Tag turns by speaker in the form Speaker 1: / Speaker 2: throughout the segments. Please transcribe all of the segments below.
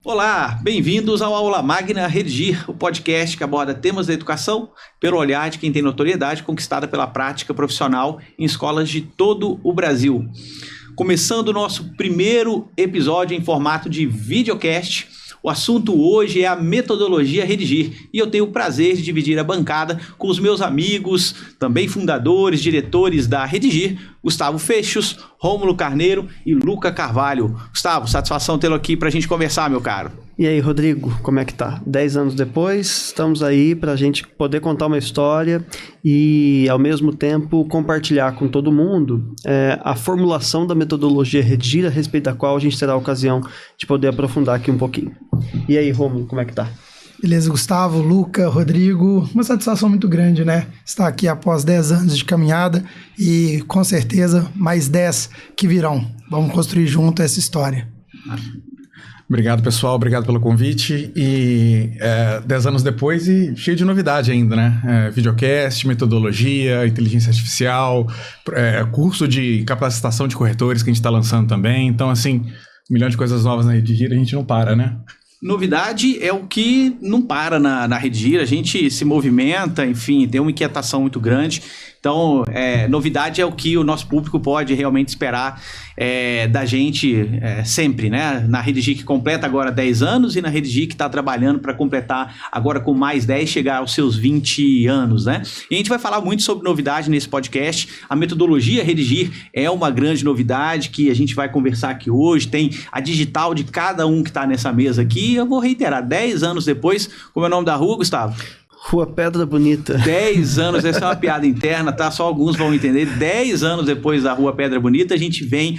Speaker 1: Olá, bem-vindos ao Aula Magna Redigir, o podcast que aborda temas da educação pelo olhar de quem tem notoriedade conquistada pela prática profissional em escolas de todo o Brasil. Começando o nosso primeiro episódio em formato de videocast, o assunto hoje é a metodologia Redigir e eu tenho o prazer de dividir a bancada com os meus amigos, também fundadores, diretores da Redigir, Gustavo Fechos, Rômulo Carneiro e Luca Carvalho. Gustavo, satisfação tê-lo aqui para a gente conversar, meu caro.
Speaker 2: E aí, Rodrigo, como é que tá? 10 anos depois, estamos aí para a gente poder contar uma história e, ao mesmo tempo, compartilhar com todo mundo a formulação da metodologia Redigir, a respeito da qual a gente terá a ocasião de poder aprofundar aqui um pouquinho. E aí, Rômulo, como é que tá?
Speaker 3: Beleza, Gustavo, Luca, Rodrigo, uma satisfação muito grande, né? Estar aqui após 10 anos de caminhada e, com certeza, mais 10 que virão. Vamos construir junto essa história.
Speaker 4: Obrigado, pessoal. Obrigado pelo convite. E 10 anos depois e cheio de novidade ainda, né? Videocast, metodologia, inteligência artificial, curso de capacitação de corretores que a gente está lançando também. Então, assim, 1 milhão de coisas novas na Redigir, a gente não para, né?
Speaker 1: Novidade é o que não para na Redigir, a gente se movimenta, enfim, tem uma inquietação muito grande. Então, novidade é o que o nosso público pode realmente esperar da gente sempre, né? Na Redigir que completa agora 10 anos e na Redigir que está trabalhando para completar agora com mais 10, chegar aos seus 20 anos, né? E a gente vai falar muito sobre novidade nesse podcast. A metodologia Redigir é uma grande novidade que a gente vai conversar aqui hoje. Tem a digital de cada um que está nessa mesa aqui. Eu vou reiterar, 10 anos depois, como é o nome da rua, Gustavo?
Speaker 2: Rua Pedra Bonita.
Speaker 1: 10 anos, essa é uma piada interna, tá? Só alguns vão entender. 10 anos depois da Rua Pedra Bonita, a gente vem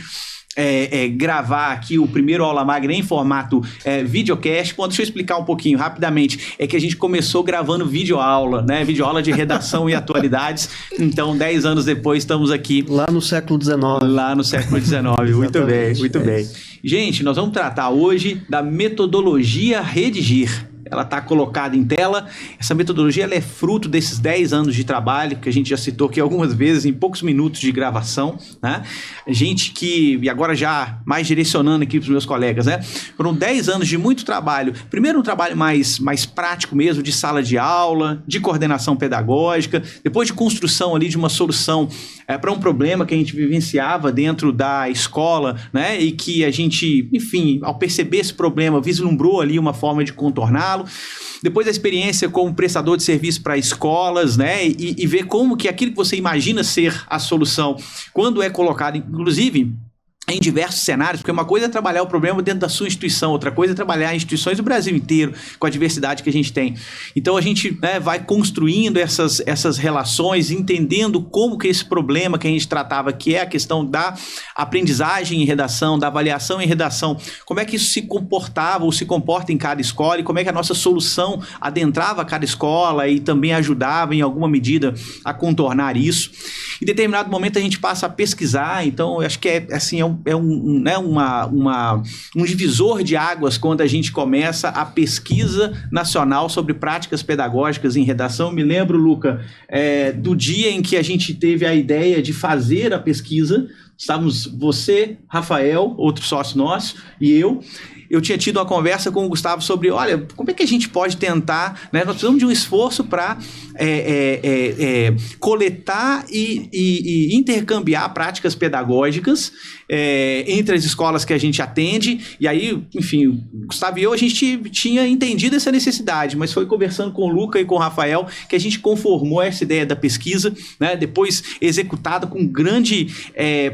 Speaker 1: gravar aqui o primeiro Aula Magna em formato videocast. Bom, deixa eu explicar um pouquinho rapidamente. É que a gente começou gravando videoaula, né? Videoaula de redação e atualidades. Então, 10 anos depois, estamos aqui.
Speaker 2: Lá no século XIX.
Speaker 1: Lá no século XIX. Muito bem, muito bem. Gente, nós vamos tratar hoje da metodologia Redigir. Ela está colocada em tela. Essa metodologia ela é fruto desses 10 anos de trabalho, que a gente já citou aqui algumas vezes, em poucos minutos de gravação, né? Gente que, e agora já mais direcionando aqui para os meus colegas, né? Foram 10 anos de muito trabalho. Primeiro um trabalho mais prático mesmo, de sala de aula, de coordenação pedagógica, depois de construção ali de uma solução para um problema que a gente vivenciava dentro da escola, né? E que a gente, enfim, ao perceber esse problema, vislumbrou ali uma forma de contorná-lo. Depois a experiência como prestador de serviço para escolas, né? E ver como que aquilo que você imagina ser a solução, quando é colocado, inclusive, em diversos cenários, porque uma coisa é trabalhar o problema dentro da sua instituição, outra coisa é trabalhar instituições do Brasil inteiro, com a diversidade que a gente tem. Então a gente vai construindo essas relações, entendendo como que esse problema que a gente tratava, que é a questão da aprendizagem em redação, da avaliação em redação, como é que isso se comportava ou se comporta em cada escola e como é que a nossa solução adentrava cada escola e também ajudava em alguma medida a contornar isso. Em determinado momento a gente passa a pesquisar, então eu acho que um divisor de águas quando a gente começa a pesquisa nacional sobre práticas pedagógicas em redação. Me lembro, Luca, do dia em que a gente teve a ideia de fazer a pesquisa. Estávamos você, Rafael, outro sócio nosso, e eu tinha tido uma conversa com o Gustavo sobre, olha, como é que a gente pode tentar, né? Nós precisamos de um esforço para coletar e intercambiar práticas pedagógicas entre as escolas que a gente atende. E aí, enfim, o Gustavo e eu, a gente tinha entendido essa necessidade, mas foi conversando com o Luca e com o Rafael que a gente conformou essa ideia da pesquisa, né? Depois executada com grande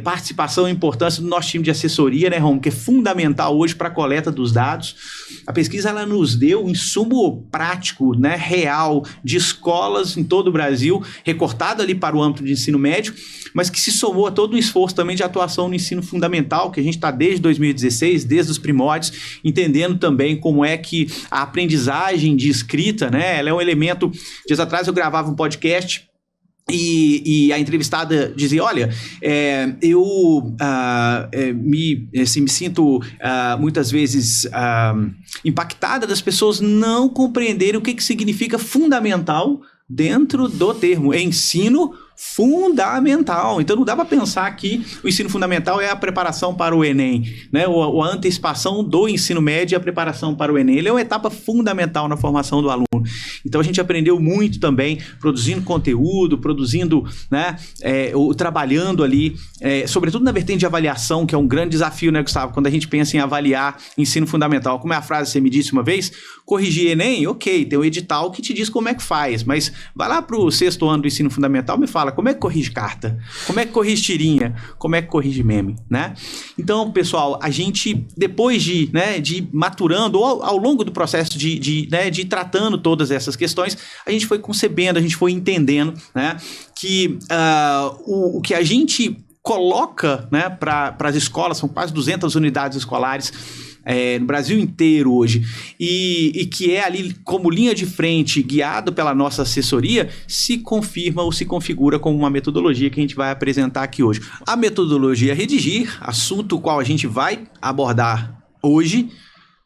Speaker 1: participação e importância do nosso time de assessoria, né, Rom, que é fundamental hoje para a coleta dos dados. A pesquisa ela nos deu um insumo prático, né, real, de escolas em todo o Brasil, recortado ali para o âmbito de ensino médio, mas que se somou a todo um esforço também de atuação no ensino fundamental, que a gente está desde 2016, desde os primórdios, entendendo também como é que a aprendizagem de escrita, né, ela é um elemento. Dias atrás eu gravava um podcast e a entrevistada dizia, olha, eu me sinto muitas vezes impactada das pessoas não compreenderem o que significa fundamental dentro do termo ensino fundamental. Então não dá para pensar que o ensino fundamental é a preparação para o Enem, né? Ou a antecipação do ensino médio e a preparação para o Enem. Ele é uma etapa fundamental na formação do aluno. Então a gente aprendeu muito também, produzindo conteúdo, produzindo, né, trabalhando ali, sobretudo na vertente de avaliação, que é um grande desafio, né, Gustavo? Quando a gente pensa em avaliar ensino fundamental. Como é a frase que você me disse uma vez? Corrigir Enem, ok, tem um edital que te diz como é que faz, mas vai lá para o 6º ano do ensino fundamental, me fala como é que corrige carta, como é que corrige tirinha, como é que corrige meme, né? Então, pessoal, a gente, depois de maturando, ou ao longo do processo de tratando todas essas questões, a gente foi concebendo, a gente foi entendendo, né, que o que a gente coloca, né, para as escolas, são quase 200 unidades escolares no Brasil inteiro hoje, e que é ali como linha de frente, guiado pela nossa assessoria, se confirma ou se configura como uma metodologia que a gente vai apresentar aqui hoje. A metodologia Redigir, assunto qual a gente vai abordar hoje,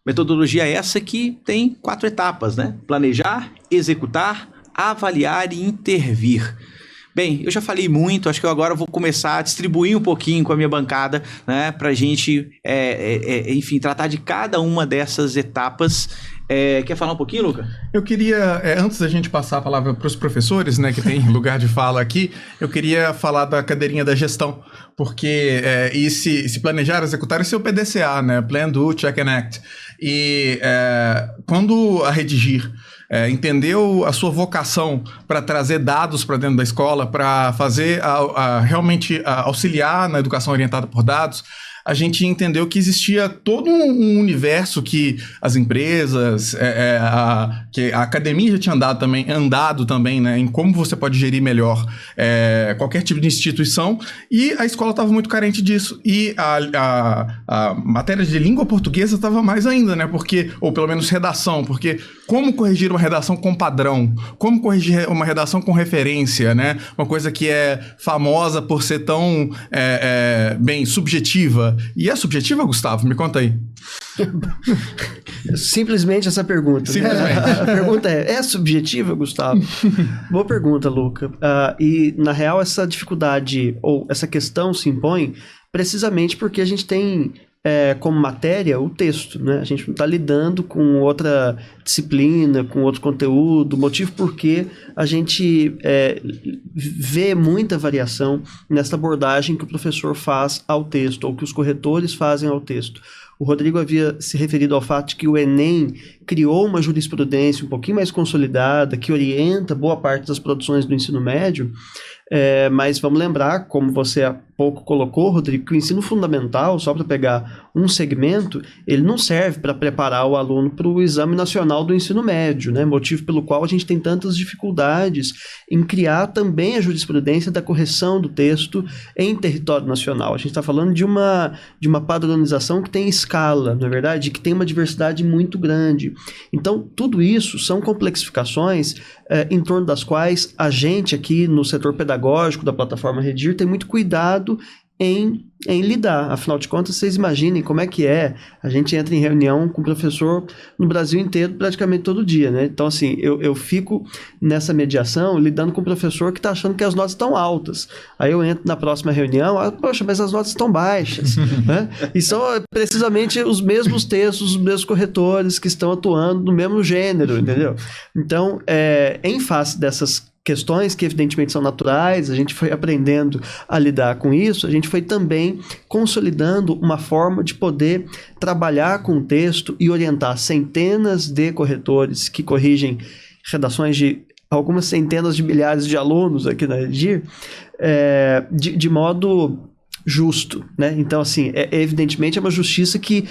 Speaker 1: metodologia essa que tem 4 etapas, né? Planejar, executar, avaliar e intervir. Bem, eu já falei muito, acho que eu agora vou começar a distribuir um pouquinho com a minha bancada, né, para a gente, enfim, tratar de cada uma dessas etapas. Quer falar um pouquinho, Luca?
Speaker 4: Eu queria, antes da gente passar a palavra para os professores, né, que tem lugar de fala aqui, eu queria falar da cadeirinha da gestão, porque se planejar, executar, esse é o PDCA, né, Plan, Do, Check and Act. E quando a Redigir entendeu a sua vocação para trazer dados para dentro da escola, para fazer realmente auxiliar na educação orientada por dados, a gente entendeu que existia todo um universo que as empresas, que a academia já tinha andado também, né, em como você pode gerir melhor qualquer tipo de instituição, e a escola estava muito carente disso. E a matéria de língua portuguesa estava mais ainda, né, ou pelo menos redação, porque como corrigir uma redação com padrão, como corrigir uma redação com referência, né, uma coisa que é famosa por ser tão bem subjetiva. E é subjetiva, Gustavo? Me conta aí.
Speaker 2: Simplesmente essa pergunta.
Speaker 4: Simplesmente.
Speaker 2: A pergunta é subjetiva, Gustavo? Boa pergunta, Luca. E, na real, essa dificuldade ou essa questão se impõe precisamente porque a gente tem como matéria o texto, né? A gente não está lidando com outra disciplina, com outro conteúdo, motivo porque a gente vê muita variação nessa abordagem que o professor faz ao texto, ou que os corretores fazem ao texto. O Rodrigo havia se referido ao fato de que o Enem criou uma jurisprudência um pouquinho mais consolidada, que orienta boa parte das produções do ensino médio, mas vamos lembrar, como você há pouco colocou, Rodrigo, que o ensino fundamental, só para pegar um segmento, ele não serve para preparar o aluno para o exame nacional do ensino médio, né? Motivo pelo qual a gente tem tantas dificuldades em criar também a jurisprudência da correção do texto em território nacional. A gente está falando de uma padronização que tem escala, não é verdade? Que tem uma diversidade muito grande. Então, tudo isso são complexificações em torno das quais a gente aqui no setor pedagógico da plataforma Redigir tem muito cuidado em lidar. Afinal de contas, vocês imaginem como é que a gente entra em reunião com o professor no Brasil inteiro praticamente todo dia, né? Então, assim, eu fico nessa mediação lidando com o professor que está achando que as notas estão altas. Aí eu entro na próxima reunião, poxa, mas as notas estão baixas, né? E são precisamente os mesmos textos, os mesmos corretores que estão atuando no mesmo gênero, entendeu? Então, em face dessas questões que evidentemente são naturais, a gente foi aprendendo a lidar com isso, a gente foi também consolidando uma forma de poder trabalhar com o texto e orientar centenas de corretores que corrigem redações de algumas centenas de milhares de alunos aqui na Redigir, de modo justo, né? Então, assim, evidentemente é uma justiça que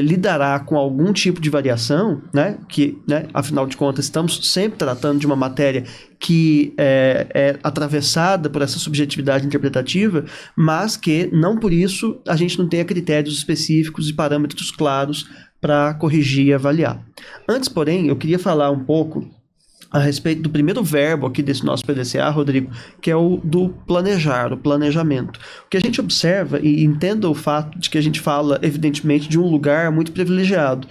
Speaker 2: lidará com algum tipo de variação, né? Que, né, afinal de contas, estamos sempre tratando de uma matéria que é atravessada por essa subjetividade interpretativa, mas que, não por isso, a gente não tenha critérios específicos e parâmetros claros para corrigir e avaliar. Antes, porém, eu queria falar um pouco a respeito do primeiro verbo aqui desse nosso PDCA, Rodrigo, que é o do planejar, o planejamento. O que a gente observa, e entenda o fato de que a gente fala, evidentemente, de um lugar muito privilegiado,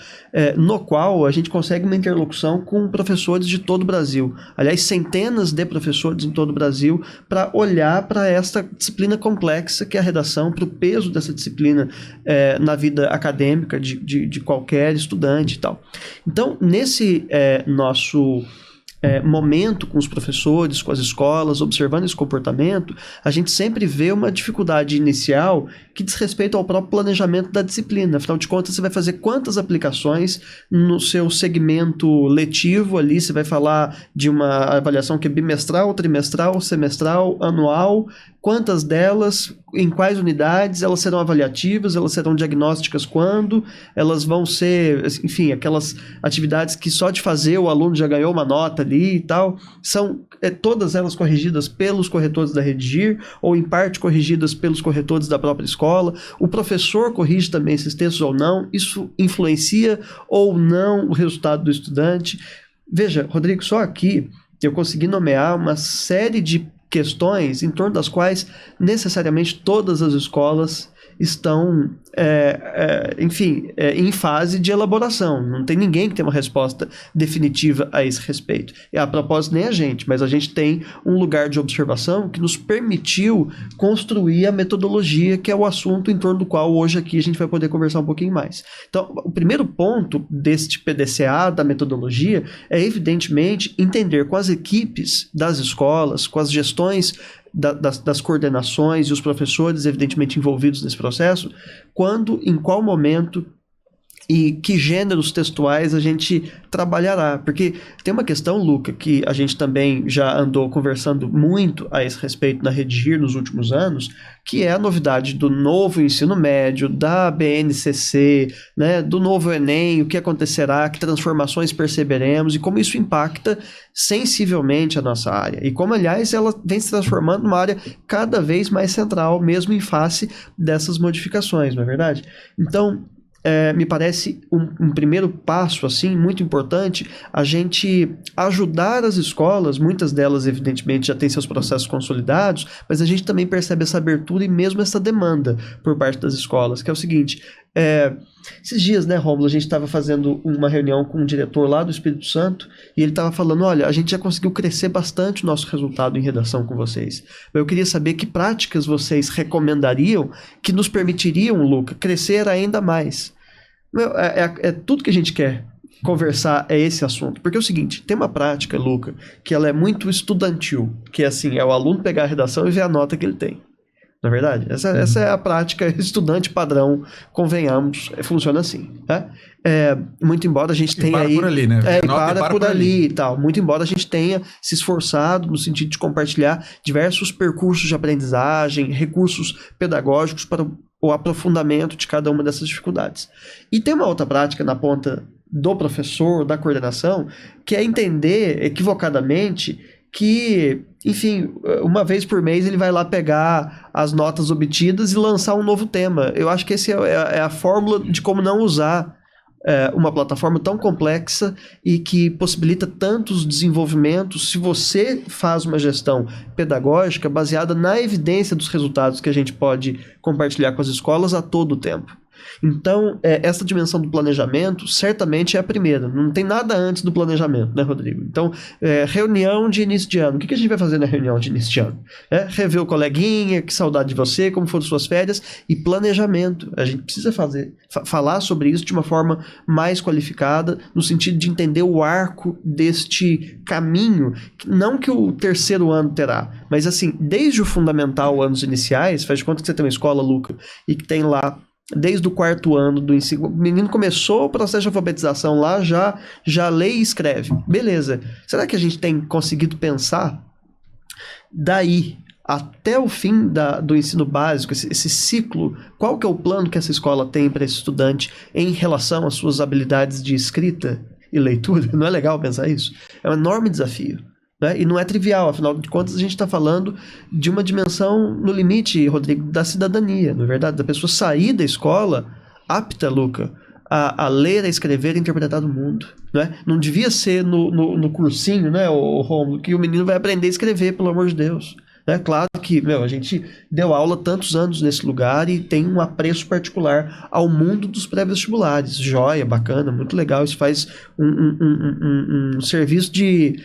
Speaker 2: no qual a gente consegue uma interlocução com professores de todo o Brasil. Aliás, centenas de professores em todo o Brasil, para olhar para esta disciplina complexa que é a redação, para o peso dessa disciplina na vida acadêmica de qualquer estudante e tal. Então, nesse nosso momento com os professores, com as escolas, observando esse comportamento, a gente sempre vê uma dificuldade inicial que diz respeito ao próprio planejamento da disciplina. Afinal de contas, você vai fazer quantas aplicações no seu segmento letivo ali, você vai falar de uma avaliação que é bimestral, trimestral, semestral, anual, quantas delas, em quais unidades, elas serão avaliativas, elas serão diagnósticas quando, elas vão ser, enfim, aquelas atividades que só de fazer o aluno já ganhou uma nota ali e tal, são todas elas corrigidas pelos corretores da Redigir, ou em parte corrigidas pelos corretores da própria escola, o professor corrige também esses textos ou não, isso influencia ou não o resultado do estudante. Veja, Rodrigo, só aqui eu consegui nomear uma série de questões em torno das quais necessariamente todas as escolas estão, em fase de elaboração. Não tem ninguém que tenha uma resposta definitiva a esse respeito. E a propósito, nem a gente, mas a gente tem um lugar de observação que nos permitiu construir a metodologia, que é o assunto em torno do qual hoje aqui a gente vai poder conversar um pouquinho mais. Então, o primeiro ponto deste PDCA, da metodologia, é evidentemente entender com as equipes das escolas, com as gestões das coordenações e os professores evidentemente envolvidos nesse processo, quando, em qual momento e que gêneros textuais a gente trabalhará. Porque tem uma questão, Luca, que a gente também já andou conversando muito a esse respeito na Redigir nos últimos anos, que é a novidade do novo ensino médio, da BNCC, né, do novo Enem, o que acontecerá, que transformações perceberemos e como isso impacta sensivelmente a nossa área. E como, aliás, ela vem se transformando numa área cada vez mais central, mesmo em face dessas modificações, não é verdade? Então, me parece um primeiro passo assim, muito importante, a gente ajudar as escolas, muitas delas evidentemente já têm seus processos consolidados, mas a gente também percebe essa abertura e mesmo essa demanda por parte das escolas, que é o seguinte, esses dias, né, Rômulo, a gente estava fazendo uma reunião com um diretor lá do Espírito Santo e ele estava falando, olha, a gente já conseguiu crescer bastante o nosso resultado em redação com vocês. Eu queria saber que práticas vocês recomendariam que nos permitiriam, Luca, crescer ainda mais. É tudo que a gente quer conversar é esse assunto. Porque é o seguinte, tem uma prática, Luca, que ela é muito estudantil, que é assim, é o aluno pegar a redação e ver a nota que ele tem. Não é verdade? Essa é a prática estudante padrão, convenhamos, funciona assim. Tá? Muito embora a gente tenha aí...
Speaker 4: por ali, né?
Speaker 2: Para por ali e tal. Muito embora a gente tenha se esforçado no sentido de compartilhar diversos percursos de aprendizagem, recursos pedagógicos para o aprofundamento de cada uma dessas dificuldades. E tem uma outra prática na ponta do professor, da coordenação, que é entender equivocadamente que, enfim, uma vez por mês ele vai lá pegar as notas obtidas e lançar um novo tema. Eu acho que essa é a fórmula de como não usar uma plataforma tão complexa e que possibilita tantos desenvolvimentos se você faz uma gestão pedagógica baseada na evidência dos resultados que a gente pode compartilhar com as escolas a todo o tempo. Então, essa dimensão do planejamento certamente é a primeira. Não tem nada antes do planejamento, né, Rodrigo? Então, reunião de início de ano. O que a gente vai fazer na reunião de início de ano? Rever o coleguinha, que saudade de você, como foram suas férias, e planejamento. A gente precisa falar sobre isso de uma forma mais qualificada, no sentido de entender o arco deste caminho, não que o terceiro ano terá, mas assim, desde o fundamental, anos iniciais, faz de conta que você tem uma escola, Luca, e que tem lá desde o quarto ano do ensino, o menino começou o processo de alfabetização lá, já lê e escreve. Beleza. Será que a gente tem conseguido pensar daí até o fim do ensino básico, esse ciclo, qual que é o plano que essa escola tem para esse estudante em relação às suas habilidades de escrita e leitura? Não é legal pensar isso? É um enorme desafio. Né? E não é trivial, afinal de contas a gente está falando de uma dimensão no limite, Rodrigo, da cidadania, não é verdade? Da pessoa sair da escola apta, Luca, a ler, a escrever, a interpretar o mundo, né? Não devia ser no cursinho, né, o Rômulo, que o menino vai aprender a escrever, pelo amor de Deus. É claro que, a gente deu aula tantos anos nesse lugar e tem um apreço particular ao mundo dos pré-vestibulares. Joia, bacana, muito legal. Isso faz um serviço de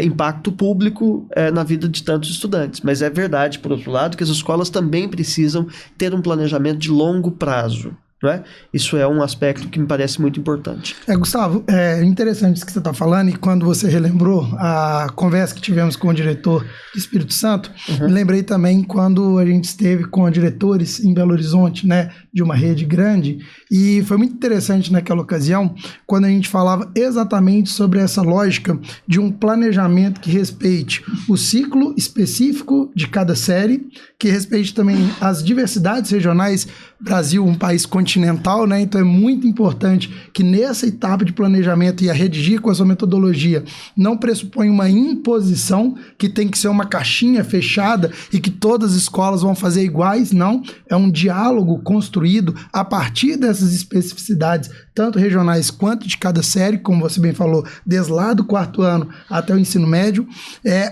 Speaker 2: impacto público na vida de tantos estudantes. Mas é verdade, por outro lado, que as escolas também precisam ter um planejamento de longo prazo. Né? Isso é um aspecto que me parece muito importante.
Speaker 3: Gustavo, é interessante isso que você está falando, e quando você relembrou a conversa que tivemos com o diretor de Espírito Santo, me lembrei também quando a gente esteve com diretores em Belo Horizonte, né, de uma rede grande, e foi muito interessante naquela ocasião, quando a gente falava exatamente sobre essa lógica de um planejamento que respeite o ciclo específico de cada série, que respeite também as diversidades regionais. Brasil, um país continental, né? Então é muito importante que nessa etapa de planejamento e a redigir com a sua metodologia não pressupõe uma imposição que tem que ser uma caixinha fechada e que todas as escolas vão fazer iguais, não. É um diálogo construído a partir dessas especificidades, tanto regionais quanto de cada série, como você bem falou, desde lá do 4º ano até o ensino médio.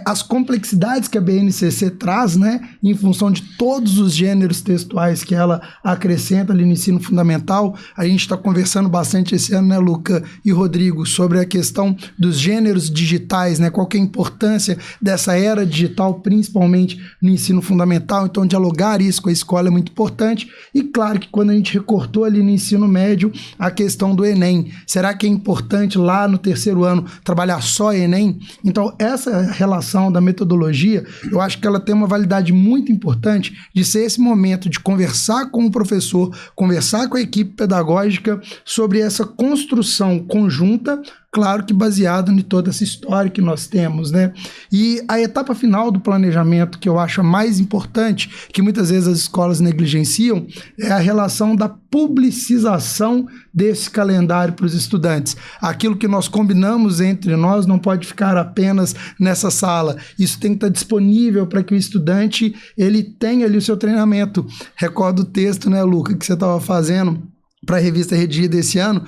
Speaker 3: As complexidades que a BNCC traz, né? Em função de todos os gêneros textuais que ela acrescenta ali no ensino fundamental. A gente está conversando bastante esse ano, né, Luca e Rodrigo, sobre a questão dos gêneros digitais, né, qual que é a importância dessa era digital, principalmente no ensino fundamental. Então, dialogar isso com a escola é muito importante. E claro que quando a gente recortou ali no ensino médio a questão do Enem, será que é importante lá no 3º ano trabalhar só Enem? Então, essa relação da metodologia, eu acho que ela tem uma validade muito importante de ser esse momento de conversar com o professor, conversar com a equipe pedagógica sobre essa construção conjunta, claro que baseado em toda essa história que nós temos, né? E a etapa final do planejamento, que eu acho a mais importante, que muitas vezes as escolas negligenciam, é a relação da publicização desse calendário para os estudantes. Aquilo que nós combinamos entre nós não pode ficar apenas nessa sala. Isso tem que estar disponível para que o estudante ele tenha ali o seu treinamento. Recordo o texto, né, Luca, que você estava fazendo para a revista Redigida esse ano,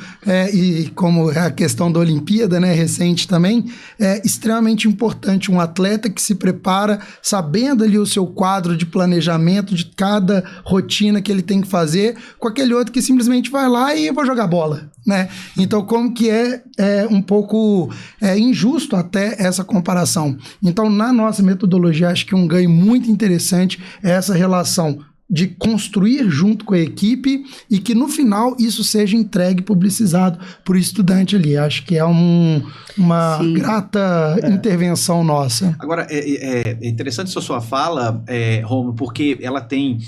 Speaker 3: e como a questão da Olimpíada, né, recente também, é extremamente importante um atleta que se prepara sabendo ali o seu quadro de planejamento de cada rotina que ele tem que fazer, com aquele outro que simplesmente vai lá e vou jogar bola, né? Então, como que é um pouco injusto até essa comparação. Então, na nossa metodologia, acho que um ganho muito interessante é essa relação de construir junto com a equipe e que no final isso seja entregue, publicizado por estudante ali. Acho que é uma grata intervenção nossa.
Speaker 1: Agora, é interessante essa sua fala, Romulo, porque ela tem,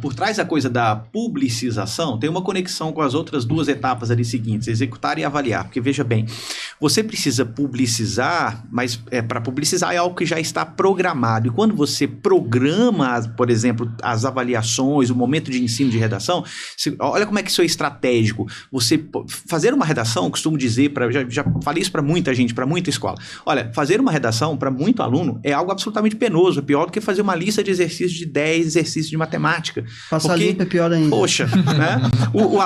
Speaker 1: por trás da coisa da publicização, tem uma conexão com as outras duas etapas ali seguintes, executar e avaliar. Porque, veja bem, você precisa publicizar, mas para publicizar é algo que já está programado. E quando você programa, por exemplo, as avaliações, o momento de ensino de redação, olha como é que isso é estratégico. Você fazer uma redação, eu costumo dizer, já falei isso para muita gente, para muita escola. Olha, fazer uma redação para muito aluno é algo absolutamente penoso, pior do que fazer uma lista de exercícios de 10 exercícios de matemática.
Speaker 2: Passar limpo é pior ainda.
Speaker 1: Poxa, né? O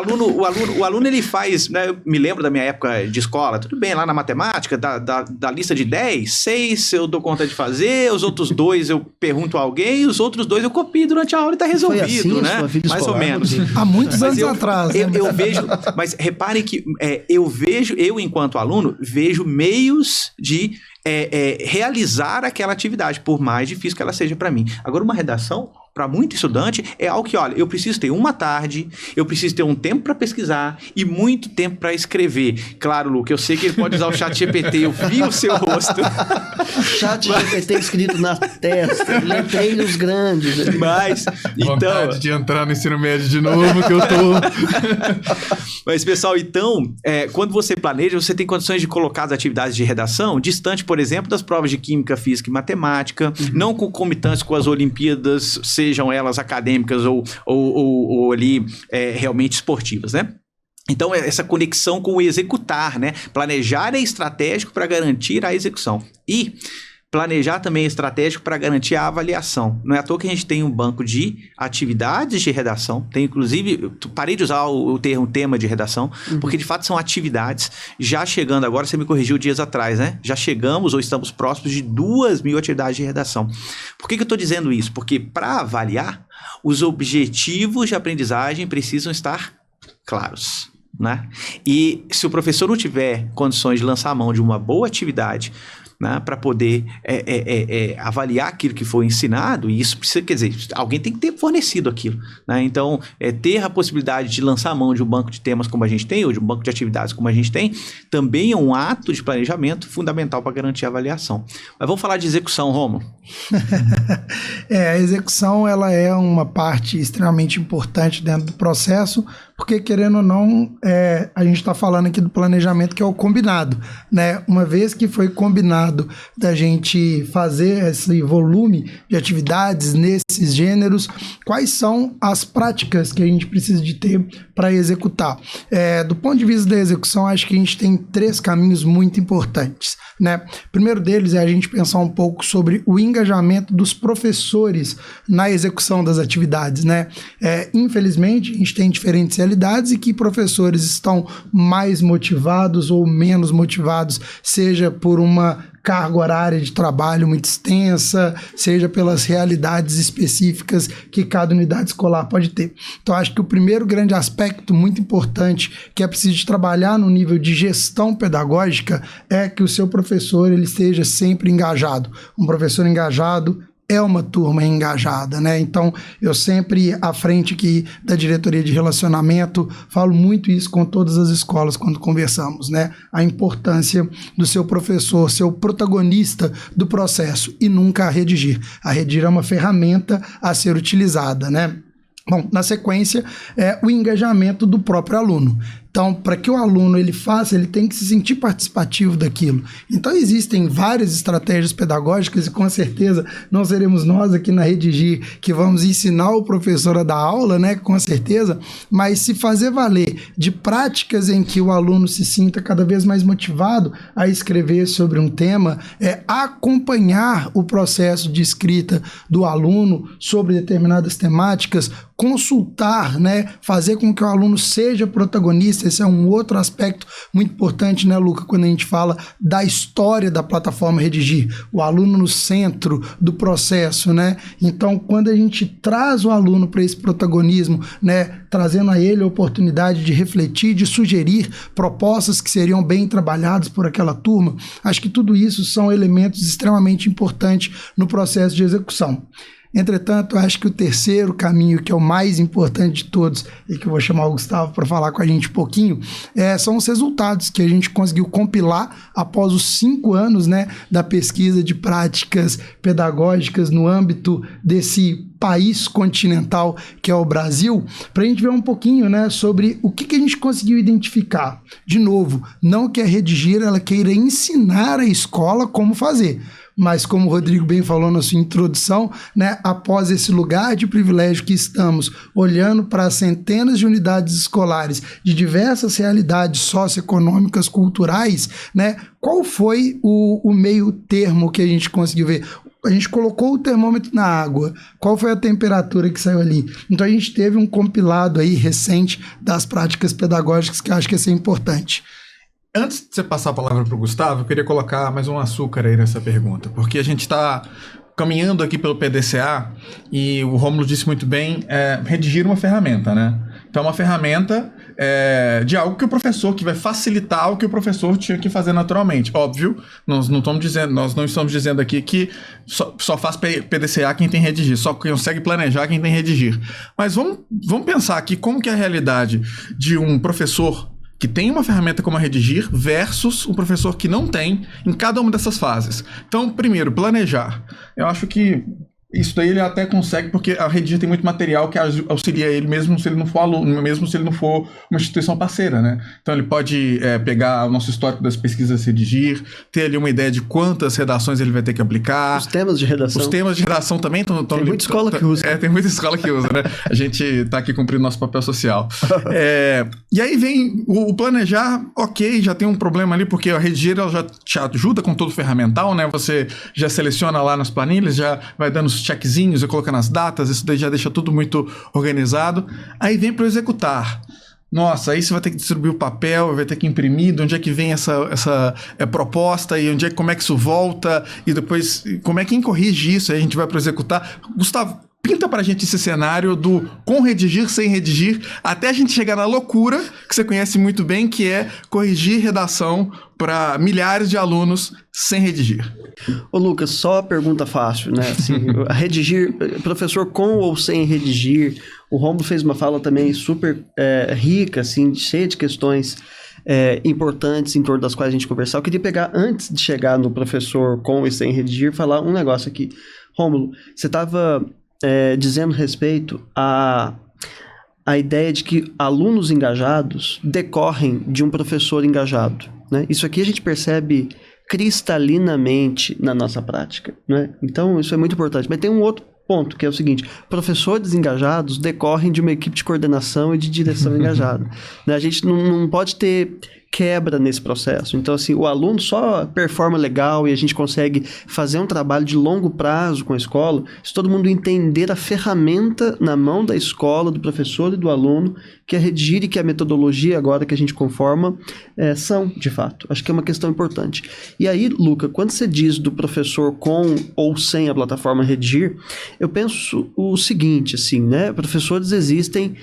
Speaker 1: aluno ele faz, né? Eu me lembro da minha época de escola, tudo bem, lá na matemática, da lista de 10, 6 eu dou conta de fazer, os outros 2 eu pergunto a alguém, os outros 2 eu copio durante a aula e tá resolvido. Assim, né? Mais ou menos.
Speaker 3: Há muitos anos atrás.
Speaker 1: Eu vejo, mas reparem que eu enquanto aluno, vejo meios de realizar aquela atividade, por mais difícil que ela seja para mim. Agora, uma redação, para muito estudante, é algo que, olha, eu preciso ter uma tarde, eu preciso ter um tempo para pesquisar e muito tempo para escrever. Claro, Luca, eu sei que ele pode usar o chat GPT, eu vi o seu rosto.
Speaker 2: Chat GPT escrito na testa, letreiros grandes.
Speaker 1: Mas,
Speaker 4: vontade de entrar no ensino médio de novo, que eu tô...
Speaker 1: Mas, pessoal, então, quando você planeja, você tem condições de colocar as atividades de redação distante, por exemplo, das provas de química, física e matemática, não concomitantes com as Olimpíadas, sejam elas acadêmicas ou ali realmente esportivas, né? Então, essa conexão com o executar, né? Planejar é estratégico para garantir a execução. E planejar também é estratégico para garantir a avaliação. Não é à toa que a gente tem um banco de atividades de redação, tem inclusive, parei de usar o tema de redação, porque de fato são atividades, já chegando agora, você me corrigiu dias atrás, né? Já chegamos ou estamos próximos de 2.000 atividades de redação. Por que eu estou dizendo isso? Porque para avaliar, os objetivos de aprendizagem precisam estar claros, né? E se o professor não tiver condições de lançar a mão de uma boa atividade, né, para poder avaliar aquilo que foi ensinado, e isso precisa, quer dizer, alguém tem que ter fornecido aquilo, né? Então, ter a possibilidade de lançar a mão de um banco de temas como a gente tem, ou de um banco de atividades como a gente tem, também é um ato de planejamento fundamental para garantir a avaliação. Mas vamos falar de execução, Rômulo.
Speaker 3: A execução, ela é uma parte extremamente importante dentro do processo, porque, querendo ou não, a gente está falando aqui do planejamento, que é o combinado, né? Uma vez que foi combinado da gente fazer esse volume de atividades nesses gêneros, quais são as práticas que a gente precisa de ter para executar? Do ponto de vista da execução, acho que a gente tem 3 caminhos muito importantes, né? O primeiro deles é a gente pensar um pouco sobre o engajamento dos professores na execução das atividades, né? Infelizmente, a gente tem diferentes realidades e que professores estão mais motivados ou menos motivados, seja por uma carga horária de trabalho muito extensa, seja pelas realidades específicas que cada unidade escolar pode ter. Então, acho que o primeiro grande aspecto muito importante que é preciso de trabalhar no nível de gestão pedagógica é que o seu professor ele esteja sempre engajado. Um professor engajado é uma turma engajada, né? Então, eu sempre, à frente aqui da diretoria de relacionamento, falo muito isso com todas as escolas quando conversamos, né? A importância do seu professor, seu protagonista do processo e nunca a redigir. A redigir é uma ferramenta a ser utilizada, né? Bom, na sequência, o engajamento do próprio aluno. Então, para que o aluno ele faça, ele tem que se sentir participativo daquilo. Então, existem várias estratégias pedagógicas e, com certeza, não seremos nós aqui na Redigir que vamos ensinar o professor a dar aula, né? Com certeza, mas se fazer valer de práticas em que o aluno se sinta cada vez mais motivado a escrever sobre um tema, acompanhar o processo de escrita do aluno sobre determinadas temáticas, consultar, né? Fazer com que o aluno seja protagonista. Esse é um outro aspecto muito importante, né, Luca, quando a gente fala da história da plataforma Redigir, o aluno no centro do processo, né? Então, quando a gente traz o aluno para esse protagonismo, né, trazendo a ele a oportunidade de refletir, de sugerir propostas que seriam bem trabalhadas por aquela turma, acho que tudo isso são elementos extremamente importantes no processo de execução. Entretanto, acho que o terceiro caminho, que é o mais importante de todos, e que eu vou chamar o Gustavo para falar com a gente um pouquinho, são os resultados que a gente conseguiu compilar após os 5 anos, né, da pesquisa de práticas pedagógicas no âmbito desse país continental que é o Brasil, para a gente ver um pouquinho, né, sobre o que a gente conseguiu identificar. De novo, não que a Redigir ela queira ensinar a escola como fazer, mas como o Rodrigo bem falou na sua introdução, né, após esse lugar de privilégio que estamos olhando para centenas de unidades escolares de diversas realidades socioeconômicas, culturais, né, qual foi o meio termo que a gente conseguiu ver? A gente colocou o termômetro na água, qual foi a temperatura que saiu ali? Então a gente teve um compilado aí recente das práticas pedagógicas que eu acho que ia ser importante.
Speaker 4: Antes de você passar a palavra para o Gustavo, eu queria colocar mais um açúcar aí nessa pergunta, porque a gente está caminhando aqui pelo PDCA e o Rômulo disse muito bem, redigir uma ferramenta, né? Então é uma ferramenta de algo que o professor, que vai facilitar o que o professor tinha que fazer naturalmente. Óbvio, nós não estamos dizendo aqui que só faz PDCA quem tem redigir, só consegue planejar quem tem redigir. Mas vamos pensar aqui como que é a realidade de um professor que tem uma ferramenta como a Redigir versus um professor que não tem em cada uma dessas fases. Então, primeiro, planejar. Eu acho que Isso daí ele até consegue, porque a Redigir tem muito material que auxilia ele, mesmo se ele não for aluno, mesmo se ele não for uma instituição parceira, né? Então ele pode pegar o nosso histórico das pesquisas Redigir, ter ali uma ideia de quantas redações ele vai ter que aplicar.
Speaker 2: Os temas de redação.
Speaker 4: Os temas de redação também estão...
Speaker 2: Tem muita escola que usa.
Speaker 4: Tem muita escola que usa, né? A gente está aqui cumprindo nosso papel social. E aí vem o planejar, ok, já tem um problema ali, porque a Redigir ela já te ajuda com todo o ferramental, né? Você já seleciona lá nas planilhas, já vai dando os checkzinhos e colocando as datas, isso daí já deixa tudo muito organizado. Aí vem para o executar. Nossa, aí você vai ter que distribuir o papel, vai ter que imprimir, de onde é que vem essa proposta e como é que isso volta, e depois como é que corrige isso, aí a gente vai para executar. Gustavo, pinta pra gente esse cenário do com redigir, sem redigir, até a gente chegar na loucura, que você conhece muito bem, que é corrigir redação para milhares de alunos sem redigir.
Speaker 2: Ô Lucas, só pergunta fácil, né? Assim, redigir, professor com ou sem redigir, o Rômulo fez uma fala também super rica, assim, cheia de questões importantes em torno das quais a gente conversar. Eu queria pegar, antes de chegar no professor com e sem redigir, falar um negócio aqui. Rômulo, você estava dizendo respeito à ideia de que alunos engajados decorrem de um professor engajado, né? Isso aqui a gente percebe cristalinamente na nossa prática, né? Então isso é muito importante. Mas tem um outro ponto, que é o seguinte: professores engajados decorrem de uma equipe de coordenação e de direção engajada, né? A gente não pode ter quebra nesse processo. Então, assim, o aluno só performa legal e a gente consegue fazer um trabalho de longo prazo com a escola se todo mundo entender a ferramenta na mão da escola, do professor e do aluno, que a Redigir e que a metodologia agora que a gente conforma são, de fato. Acho que é uma questão importante. E aí, Luca, quando você diz do professor com ou sem a plataforma Redigir, eu penso o seguinte, assim, né? Professores existem,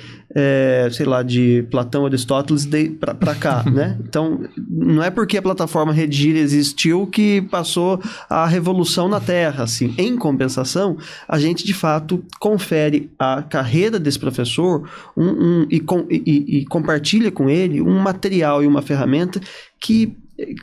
Speaker 2: sei lá, de Platão, Aristóteles para cá, né? Então, não é porque a plataforma Redigir existiu que passou a revolução na Terra, assim. Em compensação, a gente, de fato, confere à carreira desse professor e compartilha com ele um material e uma ferramenta que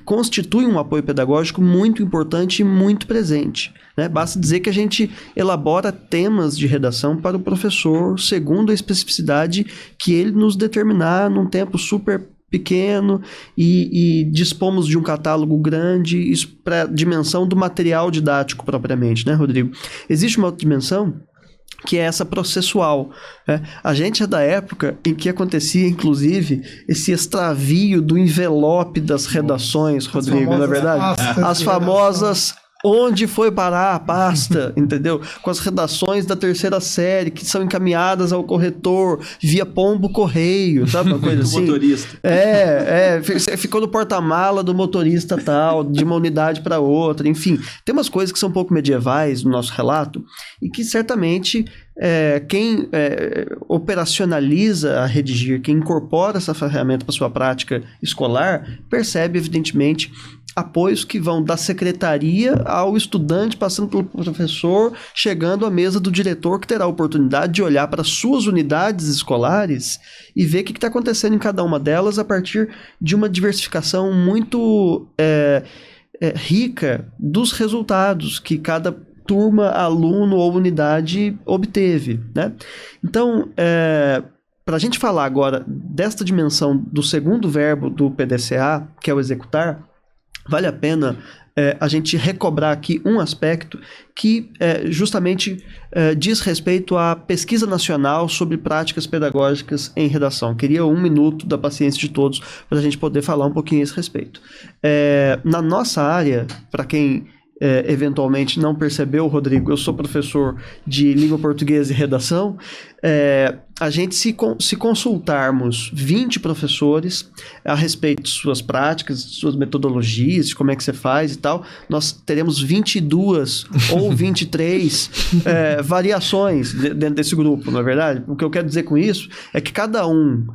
Speaker 2: constitui um apoio pedagógico muito importante e muito presente, né? Basta dizer que a gente elabora temas de redação para o professor segundo a especificidade que ele nos determinar num tempo super pequeno e dispomos de um catálogo grande, isso para a dimensão do material didático propriamente, né, Rodrigo? Existe uma outra dimensão que é essa processual, né? A gente é da época em que acontecia, inclusive, esse extravio do envelope das redações, Rodrigo, não é verdade? As famosas... Onde foi parar a pasta, entendeu? Com as redações da terceira série que são encaminhadas ao corretor via pombo correio, sabe uma coisa assim?
Speaker 1: Motorista.
Speaker 2: Ficou no porta-mala do motorista tal, de uma unidade para outra, enfim. Tem umas coisas que são um pouco medievais no nosso relato e que certamente quem operacionaliza a Redigir, quem incorpora essa ferramenta para sua prática escolar, percebe evidentemente apoios que vão da secretaria ao estudante, passando pelo professor, chegando à mesa do diretor, que terá a oportunidade de olhar para suas unidades escolares e ver o que está acontecendo em cada uma delas a partir de uma diversificação muito rica dos resultados que cada turma, aluno ou unidade obteve, né? Então, para a gente falar agora desta dimensão do segundo verbo do PDCA, que é o executar, vale a pena a gente recobrar aqui um aspecto que justamente diz respeito à pesquisa nacional sobre práticas pedagógicas em redação. Queria 1 minuto da paciência de todos para a gente poder falar um pouquinho a esse respeito. Na nossa área, para quem eventualmente não percebeu, Rodrigo, eu sou professor de língua portuguesa e redação. A gente, se consultarmos 20 professores a respeito de suas práticas, de suas metodologias, de como é que você faz e tal, nós teremos 22 ou 23 variações dentro desse grupo, não é verdade? O que eu quero dizer com isso é que cada um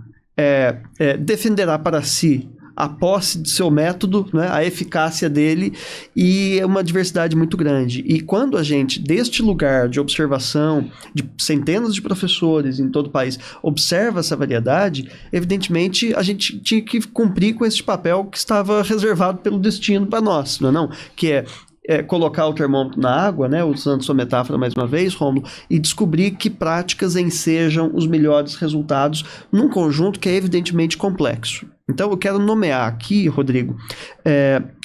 Speaker 2: defenderá para si a posse de seu método, né, a eficácia dele, e é uma diversidade muito grande. E quando a gente, deste lugar de observação de centenas de professores em todo o país, observa essa variedade, evidentemente a gente tinha que cumprir com esse papel que estava reservado pelo destino para nós, não é não? Que é colocar o termômetro na água, né, usando sua metáfora mais uma vez, Rômulo, e descobrir que práticas ensejam os melhores resultados num conjunto que é evidentemente complexo. Então eu quero nomear aqui, Rodrigo,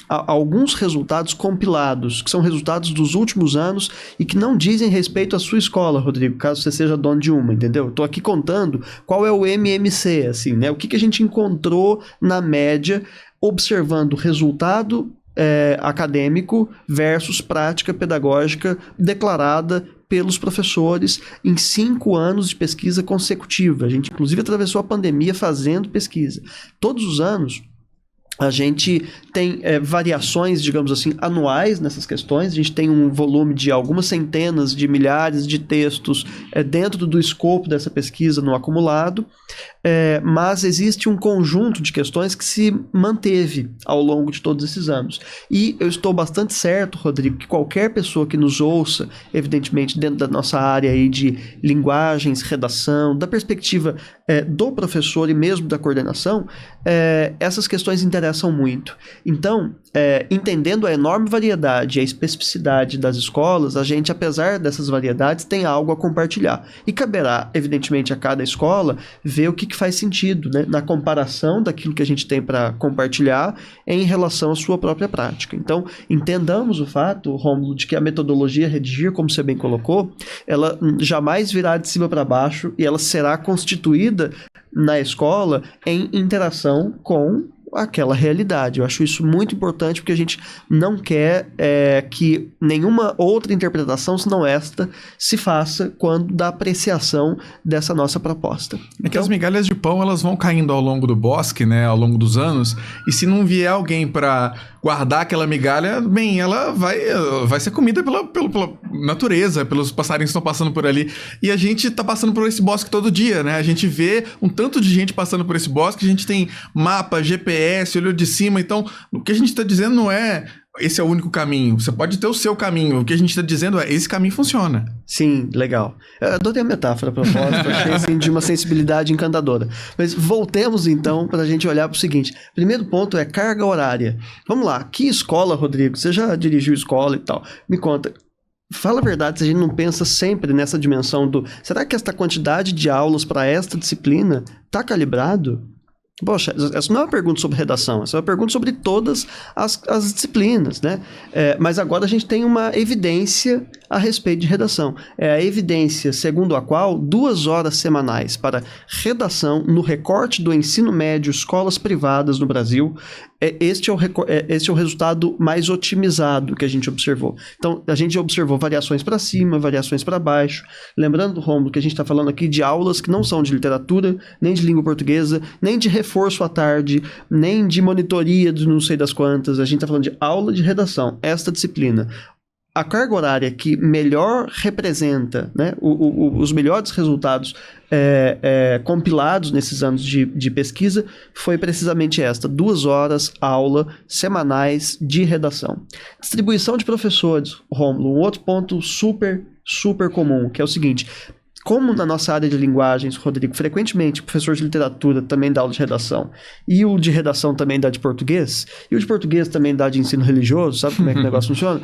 Speaker 2: alguns resultados compilados, que são resultados dos últimos anos e que não dizem respeito à sua escola, Rodrigo, caso você seja dono de uma, entendeu? Estou aqui contando qual é o MMC, assim, né? O que a gente encontrou na média, observando o resultado acadêmico versus prática pedagógica declarada pelos professores em 5 anos de pesquisa consecutiva. A gente, inclusive, atravessou a pandemia fazendo pesquisa. Todos os anos, a gente tem variações, digamos assim, anuais nessas questões. A gente tem um volume de algumas centenas de milhares de textos dentro do escopo dessa pesquisa no acumulado, mas existe um conjunto de questões que se manteve ao longo de todos esses anos. E eu estou bastante certo, Rodrigo, que qualquer pessoa que nos ouça, evidentemente dentro da nossa área aí de linguagens, redação, da perspectiva do professor e mesmo da coordenação, essas questões interessam muito. Então, entendendo a enorme variedade e a especificidade das escolas, a gente, apesar dessas variedades, tem algo a compartilhar. E caberá, evidentemente, a cada escola ver o que faz sentido, né, na comparação daquilo que a gente tem para compartilhar em relação à sua própria prática. Então, entendamos o fato, Rômulo, de que a metodologia Redigir, como você bem colocou, ela jamais virá de cima para baixo e ela será constituída na escola em interação com aquela realidade. Eu acho isso muito importante porque a gente não quer que nenhuma outra interpretação, senão esta, se faça quando da apreciação dessa nossa proposta.
Speaker 4: É que as migalhas de pão, elas vão caindo ao longo do bosque, né, ao longo dos anos, e se não vier alguém para guardar aquela migalha, bem, ela vai ser comida pela natureza, pelos passarinhos que estão passando por ali. E a gente tá passando por esse bosque todo dia, né? A gente vê um tanto de gente passando por esse bosque, a gente tem mapa, GPS, olho de cima. Então, o que a gente está dizendo não é esse é o único caminho. Você pode ter o seu caminho. O que a gente está dizendo é esse caminho funciona.
Speaker 2: Sim, legal. Eu adorei a metáfora, a propósito. Achei assim, de uma sensibilidade encantadora. Mas voltemos então para a gente olhar para o seguinte. Primeiro ponto é carga horária. Vamos lá. Que escola, Rodrigo? Você já dirigiu escola e tal. Me conta. Fala a verdade, se a gente não pensa sempre nessa dimensão do... Será que esta quantidade de aulas para esta disciplina está calibrado? Poxa, essa não é uma pergunta sobre redação, essa é uma pergunta sobre todas as disciplinas, né? Mas agora a gente tem uma evidência a respeito de redação. É a evidência segundo a qual 2 horas semanais para redação no recorte do ensino médio, escolas privadas no Brasil, este é o resultado mais otimizado que a gente observou. Então, a gente observou variações para cima, variações para baixo. Lembrando, Rômulo, que a gente está falando aqui de aulas que não são de literatura, nem de língua portuguesa, nem de reforço à tarde, nem de monitoria de não sei das quantas. A gente está falando de aula de redação, esta disciplina. A carga horária que melhor representa, né, os melhores resultados compilados nesses anos de pesquisa foi precisamente esta, 2 horas aula semanais de redação. Distribuição de professores, Rômulo, um outro ponto super comum, que é o seguinte... Como na nossa área de linguagens, Rodrigo, frequentemente o professor de literatura também dá aula de redação, e o de redação também dá de português, e o de português também dá de ensino religioso, sabe como é que o negócio funciona?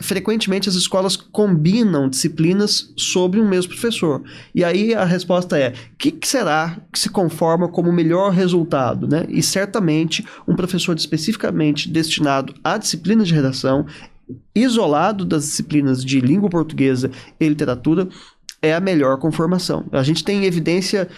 Speaker 2: Frequentemente as escolas combinam disciplinas sobre um mesmo professor. E aí a resposta é, o que será que se conforma como o melhor resultado, né? E certamente um professor especificamente destinado à disciplina de redação, isolado das disciplinas de língua portuguesa e literatura, é a melhor conformação. A gente tem evidência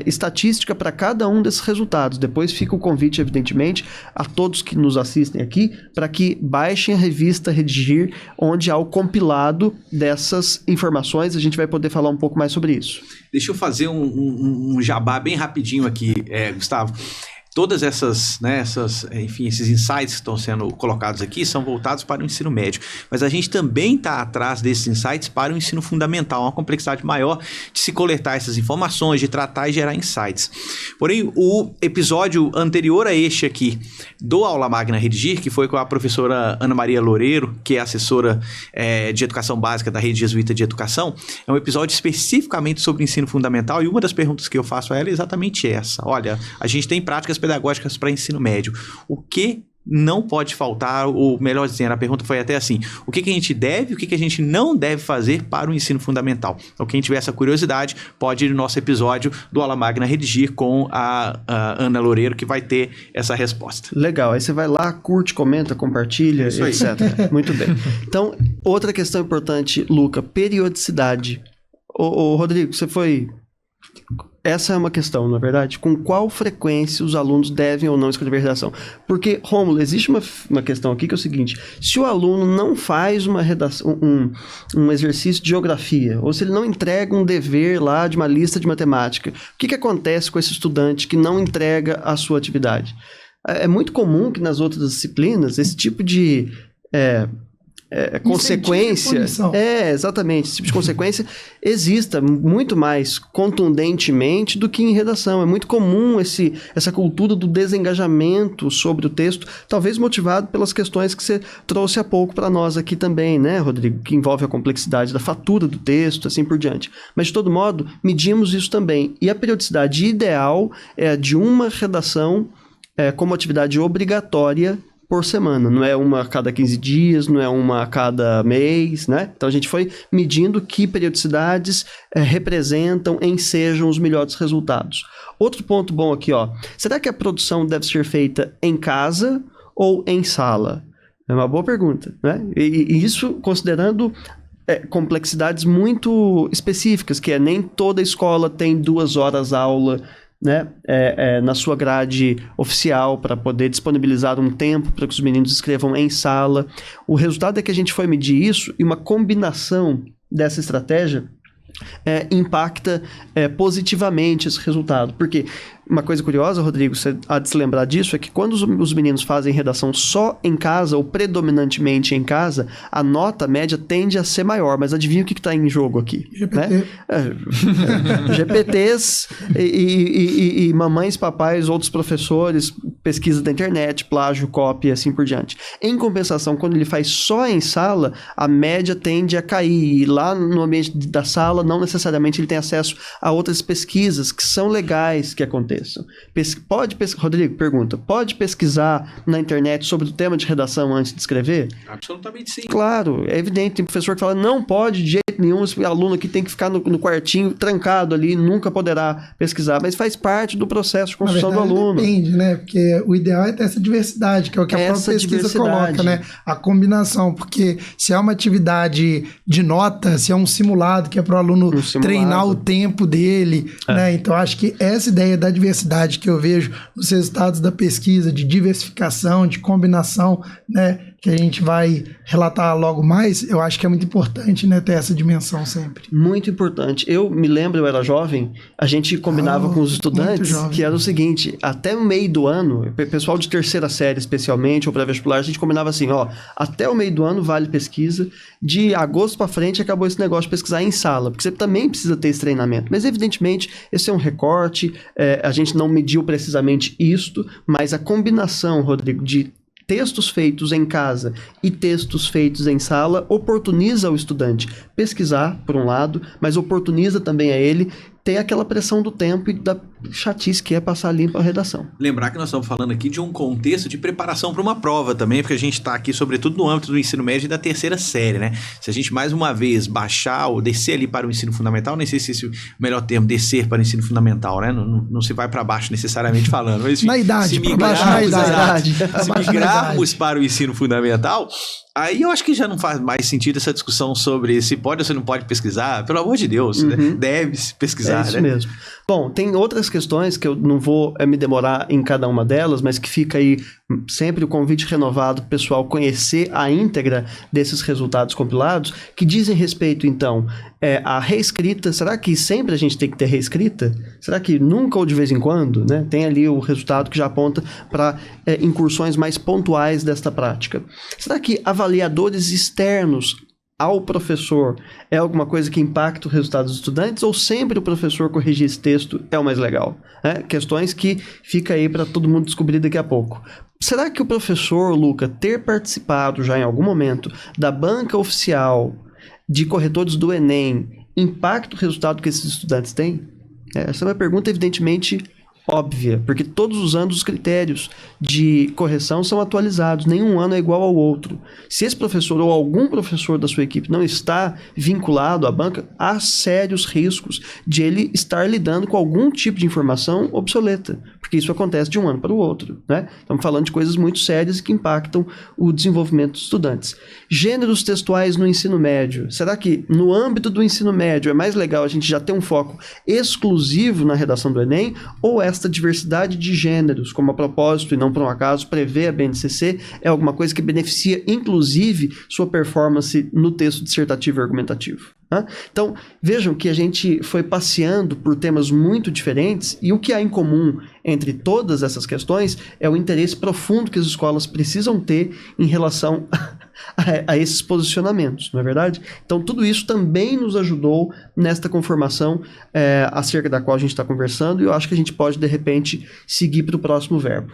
Speaker 2: estatística para cada um desses resultados. Depois fica o convite, evidentemente, a todos que nos assistem aqui, para que baixem a revista Redigir, onde há o compilado dessas informações. A gente vai poder falar um pouco mais sobre isso.
Speaker 1: Deixa eu fazer um jabá bem rapidinho aqui, Gustavo. Todas essas, né, enfim, esses insights que estão sendo colocados aqui são voltados para o ensino médio, mas a gente também está atrás desses insights para o ensino fundamental, uma complexidade maior de se coletar essas informações, de tratar e gerar insights. Porém, o episódio anterior a este aqui, do Aula Magna Redigir, que foi com a professora Ana Maria Loureiro, que é assessora de educação básica da Rede Jesuíta de Educação, é um episódio especificamente sobre ensino fundamental, e uma das perguntas que eu faço a ela é exatamente essa. Olha, a gente tem práticas pedagógicas para ensino médio. O que não pode faltar, ou melhor dizendo, a pergunta foi até assim, o que a gente deve, o que a gente não deve fazer para o ensino fundamental? Então, quem tiver essa curiosidade, pode ir no nosso episódio do Aula Magna Redigir com a Ana Loureiro, que vai ter essa resposta.
Speaker 2: Legal, aí você vai lá, curte, comenta, compartilha, etc. Muito bem. Então, outra questão importante, Luca, periodicidade. Ô, Rodrigo, você foi... Essa é uma questão, na verdade. Com qual frequência os alunos devem ou não escrever redação? Porque, Rômulo, existe uma questão aqui que é o seguinte. Se o aluno não faz uma redação, um exercício de geografia, ou se ele não entrega um dever lá de uma lista de matemática, o que acontece com esse estudante que não entrega a sua atividade? É muito comum que nas outras disciplinas esse tipo de... consequência, exatamente, esse tipo de consequência exista muito mais contundentemente do que em redação. É muito comum essa cultura do desengajamento sobre o texto, talvez motivado pelas questões que você trouxe há pouco para nós aqui também, né, Rodrigo, que envolve a complexidade da fatura do texto, assim por diante. Mas, de todo modo, medimos isso também. E a periodicidade ideal é a de uma redação como atividade obrigatória por semana, não é uma a cada 15 dias, não é uma a cada mês, né? Então a gente foi medindo que periodicidades representam, ensejam os melhores resultados. Outro ponto bom aqui, ó. Será que a produção deve ser feita em casa ou em sala? É uma boa pergunta, né? E isso considerando complexidades muito específicas, que nem toda escola tem 2 horas aula, né, na sua grade oficial para poder disponibilizar um tempo para que os meninos escrevam em sala. O resultado é que a gente foi medir isso e uma combinação dessa estratégia impacta positivamente esse resultado. Porque uma coisa curiosa, Rodrigo, você há de se lembrar disso, é que quando os meninos fazem redação só em casa ou predominantemente em casa, a nota média tende a ser maior. Mas adivinha o que está em jogo aqui?
Speaker 3: GPT.
Speaker 2: Né? GPTs e mamães, papais, outros professores, pesquisa da internet, plágio, cópia e assim por diante. Em compensação, quando ele faz só em sala, a média tende a cair. E lá no ambiente da sala, não necessariamente ele tem acesso a outras pesquisas que são legais que aconteçam. Rodrigo, pergunta, pode pesquisar na internet sobre o tema de redação antes de escrever?
Speaker 1: Absolutamente sim.
Speaker 2: Claro, é evidente, tem professor que fala, não pode de jeito nenhum, esse aluno aqui tem que ficar no quartinho, trancado ali, nunca poderá pesquisar, mas faz parte do processo de construção do aluno.
Speaker 3: Depende, né, porque o ideal é ter essa diversidade, que é o que a própria pesquisa coloca, né, a combinação, porque se é uma atividade de nota, se é um simulado, que é para o aluno treinar o tempo dele, né, então acho que essa ideia da diversidade que eu vejo nos resultados da pesquisa, de diversificação, de combinação, né, que a gente vai relatar logo mais, eu acho que é muito importante, né, ter essa dimensão sempre.
Speaker 2: Muito importante. Eu me lembro, eu era jovem, a gente combinava com os estudantes que era o seguinte, até o meio do ano, pessoal de terceira série especialmente, ou pré-vestibular, a gente combinava assim, ó, até o meio do ano vale pesquisa, de agosto para frente acabou esse negócio de pesquisar em sala, porque você também precisa ter esse treinamento. Mas evidentemente, esse é um recorte, a gente não mediu precisamente isto, mas a combinação, Rodrigo, de textos feitos em casa e textos feitos em sala oportuniza o estudante pesquisar, por um lado, mas oportuniza também a ele ter aquela pressão do tempo e da chatice que é passar limpo a redação.
Speaker 1: Lembrar que nós estamos falando aqui de um contexto de preparação para uma prova também, porque a gente está aqui sobretudo no âmbito do ensino médio e da terceira série, né? Se a gente mais uma vez baixar ou descer ali para o ensino fundamental, nem sei se esse é o melhor termo, descer para o ensino fundamental, né? Não se vai para baixo necessariamente falando. Mas,
Speaker 3: na idade,
Speaker 1: se migrarmos para o ensino fundamental, aí eu acho que já não faz mais sentido essa discussão sobre se pode ou se não pode pesquisar. Pelo amor de Deus, né? Deve-se pesquisar,
Speaker 2: isso mesmo. Bom, tem outras questões que eu não vou me demorar em cada uma delas, mas que fica aí sempre o convite renovado para o pessoal conhecer a íntegra desses resultados compilados, que dizem respeito, então, à reescrita. Será que sempre a gente tem que ter reescrita? Será que nunca ou de vez em quando? Né? Tem ali o resultado que já aponta para incursões mais pontuais desta prática. Será que avaliadores externos ao professor é alguma coisa que impacta o resultado dos estudantes, ou sempre o professor corrigir esse texto é o mais legal? Questões que fica aí para todo mundo descobrir daqui a pouco. Será que o professor, Luca, ter participado já em algum momento da banca oficial de corretores do Enem impacta o resultado que esses estudantes têm? Essa é uma pergunta evidentemente óbvia, porque todos os anos os critérios de correção são atualizados, nenhum ano é igual ao outro. Se esse professor ou algum professor da sua equipe não está vinculado à banca, há sérios riscos de ele estar lidando com algum tipo de informação obsoleta, porque isso acontece de um ano para o outro, né? Estamos falando de coisas muito sérias que impactam o desenvolvimento dos estudantes. Gêneros textuais no ensino médio. Será que no âmbito do ensino médio é mais legal a gente já ter um foco exclusivo na redação do Enem, ou esta diversidade de gêneros, como a propósito e não por um acaso prevê a BNCC, é alguma coisa que beneficia inclusive sua performance no texto dissertativo e argumentativo? Então, vejam que a gente foi passeando por temas muito diferentes e o que há em comum entre todas essas questões é o interesse profundo que as escolas precisam ter em relação a esses posicionamentos, não é verdade? Então, tudo isso também nos ajudou nesta conformação acerca da qual a gente está conversando, e eu acho que a gente pode, de repente, seguir para o próximo verbo.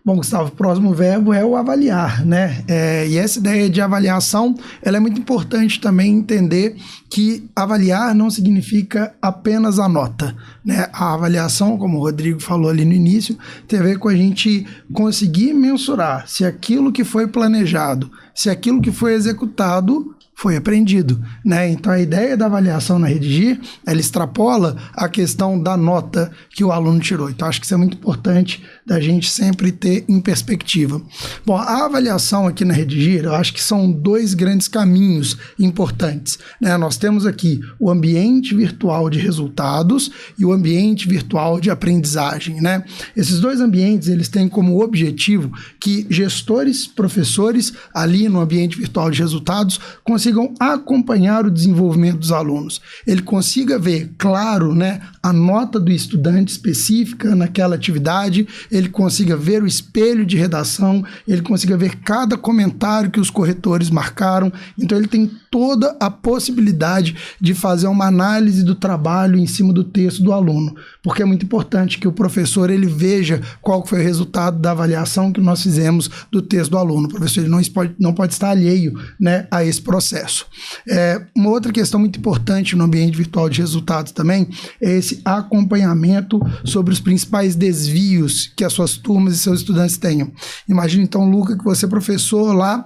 Speaker 3: Bom, Gustavo, o próximo verbo é o avaliar, né? E essa ideia de avaliação, ela é muito importante também entender que avaliar não significa apenas a nota, né? A avaliação, como o Rodrigo falou ali no início, tem a ver com a gente conseguir mensurar se aquilo que foi planejado, se aquilo que foi executado foi aprendido, né? Então a ideia da avaliação na Redigir, ela extrapola a questão da nota que o aluno tirou. Então acho que isso é muito importante da gente sempre ter em perspectiva. Bom, a avaliação aqui na Redigir, eu acho que são dois grandes caminhos importantes, né? Nós temos aqui o ambiente virtual de resultados e o ambiente virtual de aprendizagem, né? Esses dois ambientes, eles têm como objetivo que gestores, professores, ali no ambiente virtual de resultados, consigam acompanhar o desenvolvimento dos alunos. Ele consiga ver, claro, né, a nota do estudante específica naquela atividade, ele consiga ver o espelho de redação, ele consiga ver cada comentário que os corretores marcaram. Então ele tem toda a possibilidade de fazer uma análise do trabalho em cima do texto do aluno, porque é muito importante que o professor ele veja qual foi o resultado da avaliação que nós fizemos do texto do aluno. O professor ele não pode estar alheio, né, a esse processo. Uma outra questão muito importante no ambiente virtual de resultados também é esse acompanhamento sobre os principais desvios que as suas turmas e seus estudantes tenham. Imagina então, Luca, que você é professor lá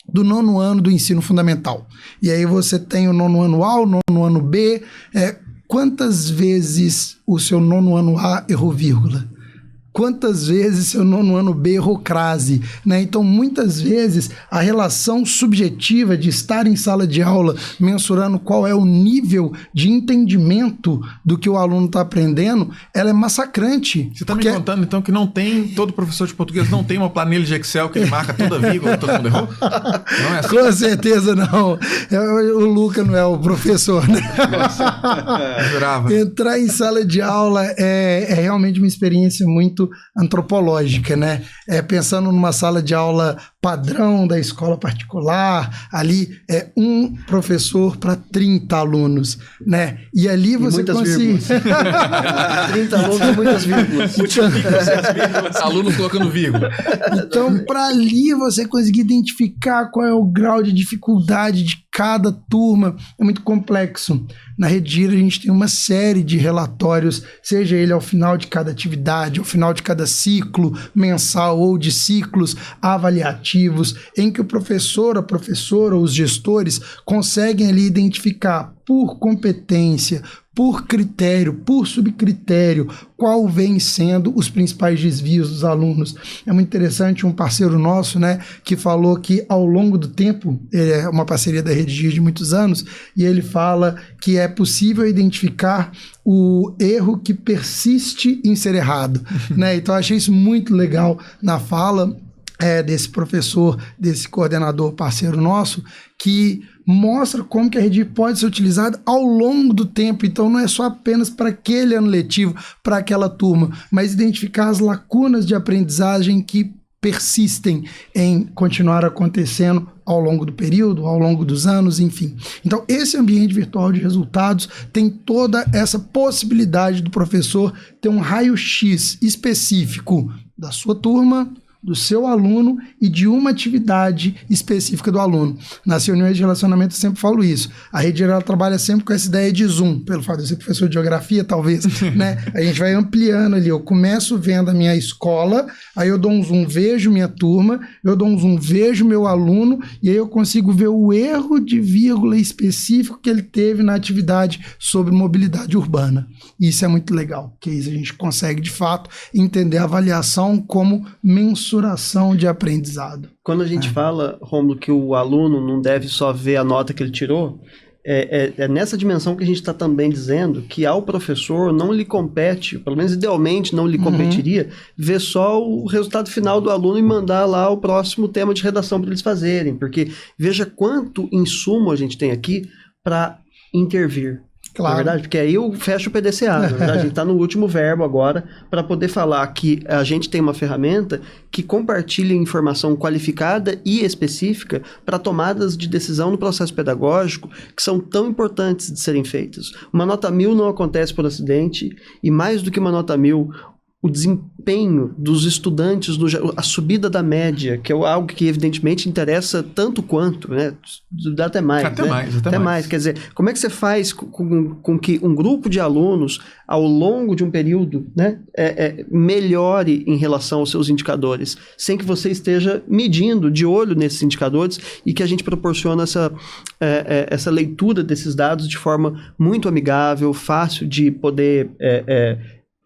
Speaker 3: do 9º ano do ensino fundamental. E aí você tem o 9º ano A, o 9º ano B. Quantas vezes o seu 9º ano A errou vírgula? Quantas vezes seu 9º ano B errou crase, né? Então, muitas vezes, a relação subjetiva de estar em sala de aula mensurando qual é o nível de entendimento do que o aluno está aprendendo, ela é massacrante.
Speaker 4: Você está me contando, então, que não tem, todo professor de português não tem uma planilha de Excel que ele marca toda vírgula, todo mundo errou? Não é assim?
Speaker 3: Com certeza não. O Luca não é o professor, né?
Speaker 4: Eu jurava.
Speaker 3: Entrar em sala de aula é realmente uma experiência muito antropológica, né? Pensando numa sala de aula padrão da escola particular, ali é um professor para 30 alunos, né? E ali você consegue...
Speaker 2: 30 alunos e muitas vírgulas.
Speaker 4: Alunos colocando vírgula.
Speaker 3: Então, para ali você conseguir identificar qual é o grau de dificuldade de cada turma, é muito complexo. Na Redigir a gente tem uma série de relatórios, seja ele ao final de cada atividade, ao final de cada ciclo mensal ou de ciclos avaliativos, em que o professor, a professora, os gestores conseguem ali identificar por competência, por critério, por subcritério, qual vem sendo os principais desvios dos alunos. É muito interessante um parceiro nosso, né, que falou que ao longo do tempo, é uma parceria da Redigir de muitos anos, e ele fala que é possível identificar o erro que persiste em ser errado, né? Então eu achei isso muito legal na fala desse professor, desse coordenador parceiro nosso, que mostra como que a Redigir pode ser utilizada ao longo do tempo. Então não é só apenas para aquele ano letivo, para aquela turma, mas identificar as lacunas de aprendizagem que persistem em continuar acontecendo ao longo do período, ao longo dos anos, enfim. Então, esse ambiente virtual de resultados tem toda essa possibilidade do professor ter um raio-x específico da sua turma, do seu aluno e de uma atividade específica do aluno. Nas reuniões de relacionamento eu sempre falo isso. A Rede ela trabalha sempre com essa ideia de zoom, pelo fato de eu ser professor de geografia, talvez, né? A gente vai ampliando ali. Eu começo vendo a minha escola, aí eu dou um zoom, vejo minha turma, eu dou um zoom, vejo meu aluno, e aí eu consigo ver o erro de vírgula específico que ele teve na atividade sobre mobilidade urbana. Isso é muito legal, porque isso a gente consegue, de fato, entender a avaliação como mensuração de aprendizado.
Speaker 2: Quando a gente fala, Rômulo, que o aluno não deve só ver a nota que ele tirou, é nessa dimensão que a gente está também dizendo que ao professor não lhe compete, pelo menos idealmente não lhe competiria, ver só o resultado final do aluno e mandar lá o próximo tema de redação para eles fazerem, porque veja quanto insumo a gente tem aqui para intervir.
Speaker 3: Claro.
Speaker 2: Na verdade, porque aí eu fecho o PDCA, na verdade, a gente está no último verbo agora para poder falar que a gente tem uma ferramenta que compartilha informação qualificada e específica para tomadas de decisão no processo pedagógico que são tão importantes de serem feitas. Uma nota 1000 não acontece por acidente e mais do que uma nota 1000, o desempenho dos estudantes, a subida da média, que é algo que evidentemente interessa tanto quanto, né? Dá até mais. Até mais. Quer dizer, como é que você faz com que um grupo de alunos, ao longo de um período, né, melhore em relação aos seus indicadores, sem que você esteja medindo de olho nesses indicadores e que a gente proporciona essa leitura desses dados de forma muito amigável, fácil de poder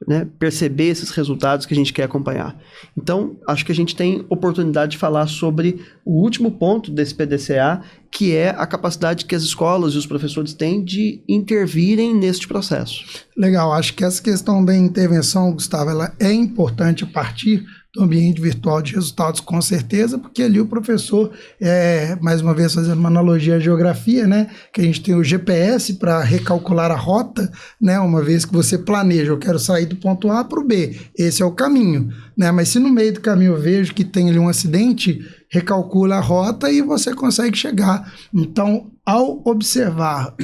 Speaker 2: né, perceber esses resultados que a gente quer acompanhar. Então, acho que a gente tem oportunidade de falar sobre o último ponto desse PDCA, que é a capacidade que as escolas e os professores têm de intervirem neste processo.
Speaker 3: Legal, acho que essa questão da intervenção, Gustavo, ela é importante a partir do ambiente virtual de resultados, com certeza, porque ali o professor, mais uma vez fazendo uma analogia à geografia, né, que a gente tem o GPS para recalcular a rota, né, uma vez que você planeja, eu quero sair do ponto A para o B, esse é o caminho, né, mas se no meio do caminho eu vejo que tem ali um acidente, recalcula a rota e você consegue chegar. Então, ao observar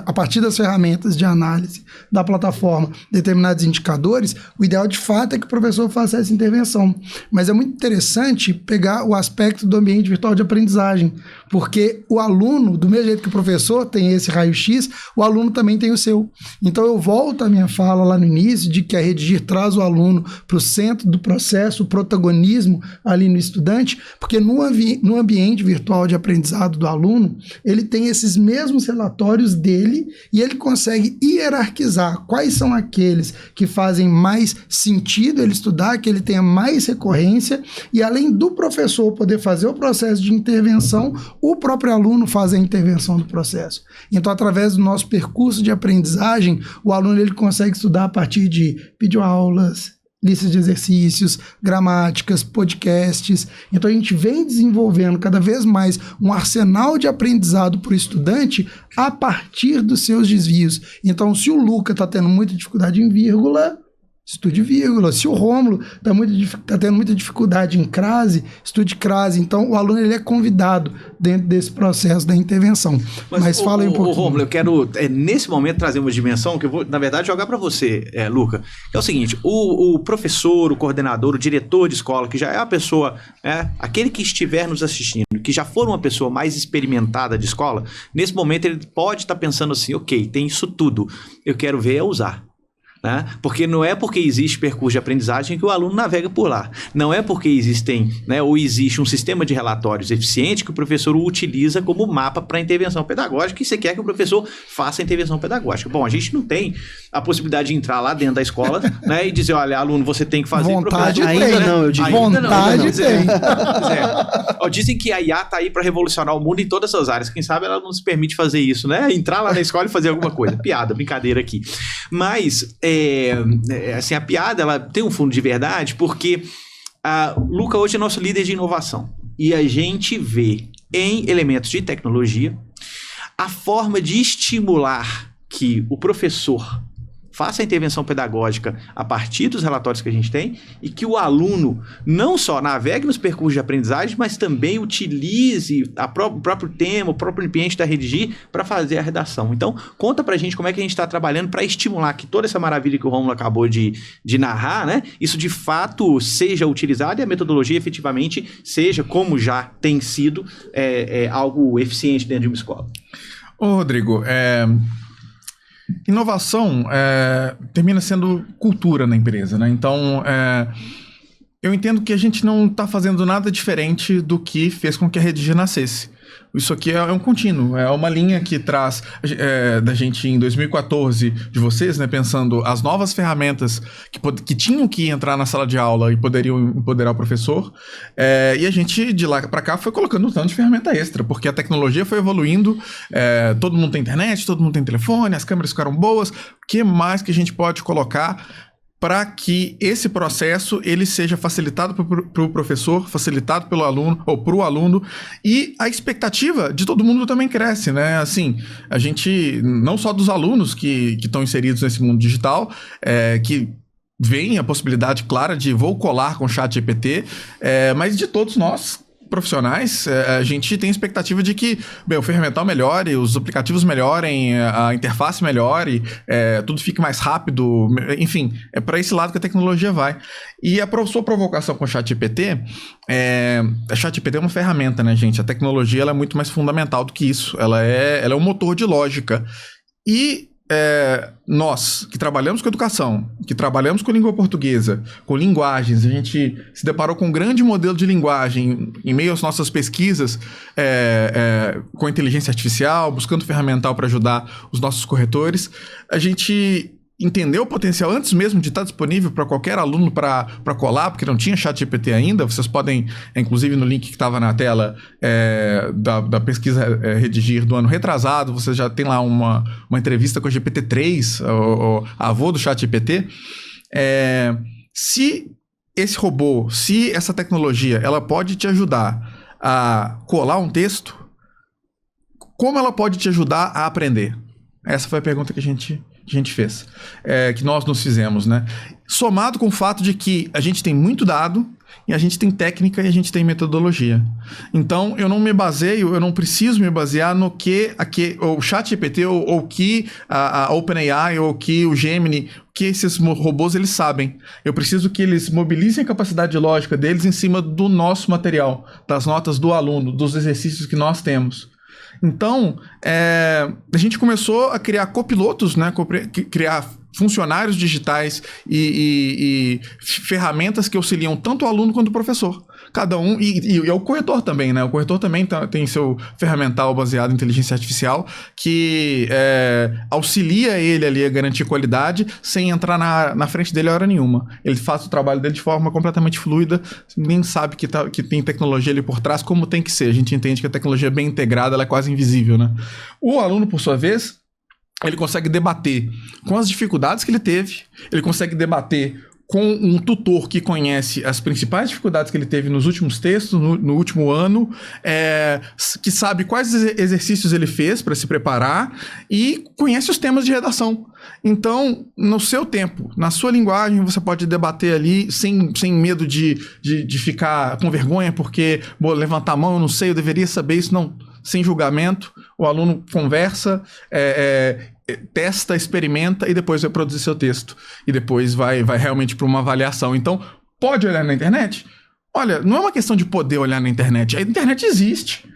Speaker 3: a partir das ferramentas de análise da plataforma determinados indicadores, o ideal de fato é que o professor faça essa intervenção. Mas é muito interessante pegar o aspecto do ambiente virtual de aprendizagem, porque o aluno, do mesmo jeito que o professor tem esse raio-x, o aluno também tem o seu. Então eu volto à minha fala lá no início de que a Redigir traz o aluno para o centro do processo, o protagonismo ali no estudante, porque no ambiente virtual de aprendizado do aluno, ele tem esses mesmos relatórios dele e ele consegue hierarquizar quais são aqueles que fazem mais sentido ele estudar, que ele tenha mais recorrência, e além do professor poder fazer o processo de intervenção, o próprio aluno faz a intervenção do processo. Então, através do nosso percurso de aprendizagem, o aluno ele consegue estudar a partir de videoaulas, listas de exercícios, gramáticas, podcasts. Então a gente vem desenvolvendo cada vez mais um arsenal de aprendizado para o estudante a partir dos seus desvios. Então, se o Luca está tendo muita dificuldade em vírgula, estude vírgula. Se o Rômulo está tendo muita dificuldade em crase, estude crase. Então, o aluno ele é convidado dentro desse processo da intervenção. Mas fala aí um pouquinho.
Speaker 1: Rômulo, eu quero, nesse momento, trazer uma dimensão que eu vou, na verdade, jogar para você, Luca. Que é o seguinte, o professor, o coordenador, o diretor de escola, que já é a pessoa, aquele que estiver nos assistindo, que já for uma pessoa mais experimentada de escola, nesse momento ele pode estar pensando assim, ok, tem isso tudo, eu quero ver usar. Né? Porque não é porque existe percurso de aprendizagem que o aluno navega por lá. Não é porque existe um sistema de relatórios eficiente que o professor o utiliza como mapa para intervenção pedagógica e você quer que o professor faça a intervenção pedagógica. Bom, a gente não tem a possibilidade de entrar lá dentro da escola, né, e dizer, olha, aluno, você tem que fazer...
Speaker 3: Vontade
Speaker 1: tem.
Speaker 2: Ainda não, eu digo.
Speaker 3: Vontade tem.
Speaker 1: Dizem que a IA está aí para revolucionar o mundo em todas as áreas. Quem sabe ela não se permite fazer isso, né? Entrar lá na escola e fazer alguma coisa. Piada, brincadeira aqui. Mas... assim, a piada ela tem um fundo de verdade porque o Luca hoje é nosso líder de inovação e a gente vê em elementos de tecnologia a forma de estimular que o professor faça a intervenção pedagógica a partir dos relatórios que a gente tem e que o aluno não só navegue nos percursos de aprendizagem, mas também utilize o próprio tema, o próprio ambiente da Redigir para fazer a redação. Então, conta pra gente como é que a gente está trabalhando para estimular que toda essa maravilha que o Rômulo acabou de narrar, né, isso de fato seja utilizado e a metodologia efetivamente seja, como já tem sido, algo eficiente dentro de uma escola.
Speaker 4: Ô, Rodrigo, inovação termina sendo cultura na empresa, né? Então, eu entendo que a gente não está fazendo nada diferente do que fez com que a Redigir nascesse. Isso aqui é um contínuo, é uma linha que traz da gente em 2014, de vocês, né, pensando as novas ferramentas que tinham que entrar na sala de aula e poderiam empoderar o professor, e a gente de lá para cá foi colocando um tanto de ferramenta extra, porque a tecnologia foi evoluindo, todo mundo tem internet, todo mundo tem telefone, as câmeras ficaram boas, o que mais que a gente pode colocar para que esse processo ele seja facilitado para o professor, facilitado pelo aluno ou para o aluno, e a expectativa de todo mundo também cresce, né? Assim, a gente, não só dos alunos que estão inseridos nesse mundo digital, que vem a possibilidade clara de vou colar com o ChatGPT, mas de todos nós profissionais, a gente tem expectativa de que o ferramental melhore, os aplicativos melhorem, a interface melhore, tudo fique mais rápido, enfim, é para esse lado que a tecnologia vai. E a sua provocação com o ChatGPT, a ChatGPT é uma ferramenta, né, gente? A tecnologia ela é muito mais fundamental do que isso, ela é um motor de lógica. E nós que trabalhamos com educação, que trabalhamos com língua portuguesa, com linguagens, a gente se deparou com um grande modelo de linguagem em meio às nossas pesquisas com inteligência artificial, buscando ferramental para ajudar os nossos corretores. A gente entendeu o potencial antes mesmo de estar disponível para qualquer aluno para colar, porque não tinha ChatGPT ainda. Vocês podem, inclusive no link que estava na tela da pesquisa Redigir do ano retrasado, você já tem lá uma entrevista com o GPT-3, o avô do ChatGPT. Se esse robô, se essa tecnologia, ela pode te ajudar a colar um texto, como ela pode te ajudar a aprender? Essa foi a pergunta que a gente fez, que nós nos fizemos, né? Somado com o fato de que a gente tem muito dado, e a gente tem técnica e a gente tem metodologia. Então, eu não preciso me basear no que o ChatGPT ou que a OpenAI ou que o Gemini, que esses robôs eles sabem. Eu preciso que eles mobilizem a capacidade lógica deles em cima do nosso material, das notas do aluno, dos exercícios que nós temos. Então, a gente começou a criar copilotos, né? Criar funcionários digitais e ferramentas que auxiliam tanto o aluno quanto o professor. Cada um, e o corretor também, né? O corretor também tem seu ferramental baseado em inteligência artificial que auxilia ele ali a garantir qualidade sem entrar na frente dele a hora nenhuma. Ele faz o trabalho dele de forma completamente fluida, nem sabe que tem tecnologia ali por trás, como tem que ser. A gente entende que a tecnologia bem integrada ela é quase invisível, né? O aluno, por sua vez, ele consegue debater com as dificuldades que ele teve, ele consegue debater com um tutor que conhece as principais dificuldades que ele teve nos últimos textos, no último ano, que sabe quais exercícios ele fez para se preparar e conhece os temas de redação. Então, no seu tempo, na sua linguagem, você pode debater ali sem medo de ficar com vergonha, porque levantar a mão, eu não sei, eu deveria saber isso, não. Sem julgamento, o aluno conversa, testa, experimenta e depois vai produzir seu texto. E depois vai realmente para uma avaliação. Então, pode olhar na internet? Olha, não é uma questão de poder olhar na internet. A internet existe.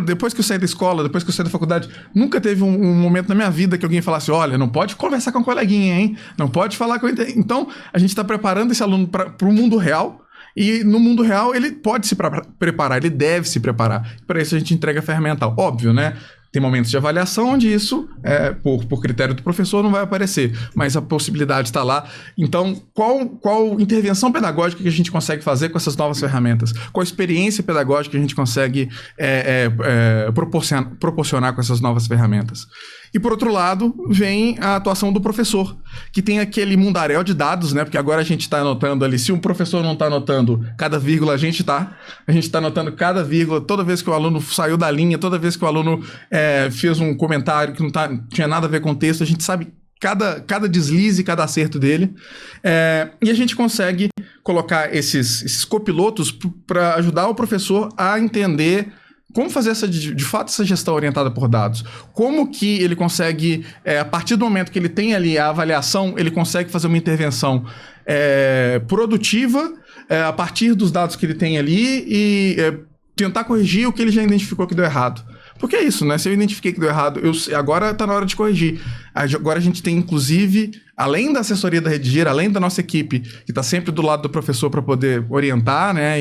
Speaker 4: Depois que eu saí da escola, depois que eu saí da faculdade, nunca teve um momento na minha vida que alguém falasse, olha, não pode conversar com a coleguinha, hein? Não pode falar com... Então, a gente está preparando esse aluno para o mundo real. E no mundo real, ele pode se preparar, ele deve se preparar. Para isso, a gente entrega ferramental. Óbvio, né? Tem momentos de avaliação onde isso, por critério do professor, não vai aparecer. Mas a possibilidade está lá. Então, qual intervenção pedagógica que a gente consegue fazer com essas novas ferramentas? Qual experiência pedagógica que a gente consegue proporcionar com essas novas ferramentas? E, por outro lado, vem a atuação do professor, que tem aquele mundaréu de dados, né? Porque agora a gente está anotando ali, se o professor não está anotando cada vírgula, a gente está anotando cada vírgula, toda vez que o aluno saiu da linha, toda vez que o aluno fez um comentário que não tinha nada a ver com o texto, a gente sabe cada deslize, cada acerto dele. E a gente consegue colocar esses copilotos para ajudar o professor a entender como fazer de fato essa gestão orientada por dados. Como que ele consegue, a partir do momento que ele tem ali a avaliação, ele consegue fazer uma intervenção produtiva a partir dos dados que ele tem ali e tentar corrigir o que ele já identificou que deu errado. Porque é isso, né? Se eu identifiquei que deu errado, agora está na hora de corrigir. Agora a gente tem, inclusive, além da assessoria da Redigir, além da nossa equipe, que está sempre do lado do professor para poder orientar, né?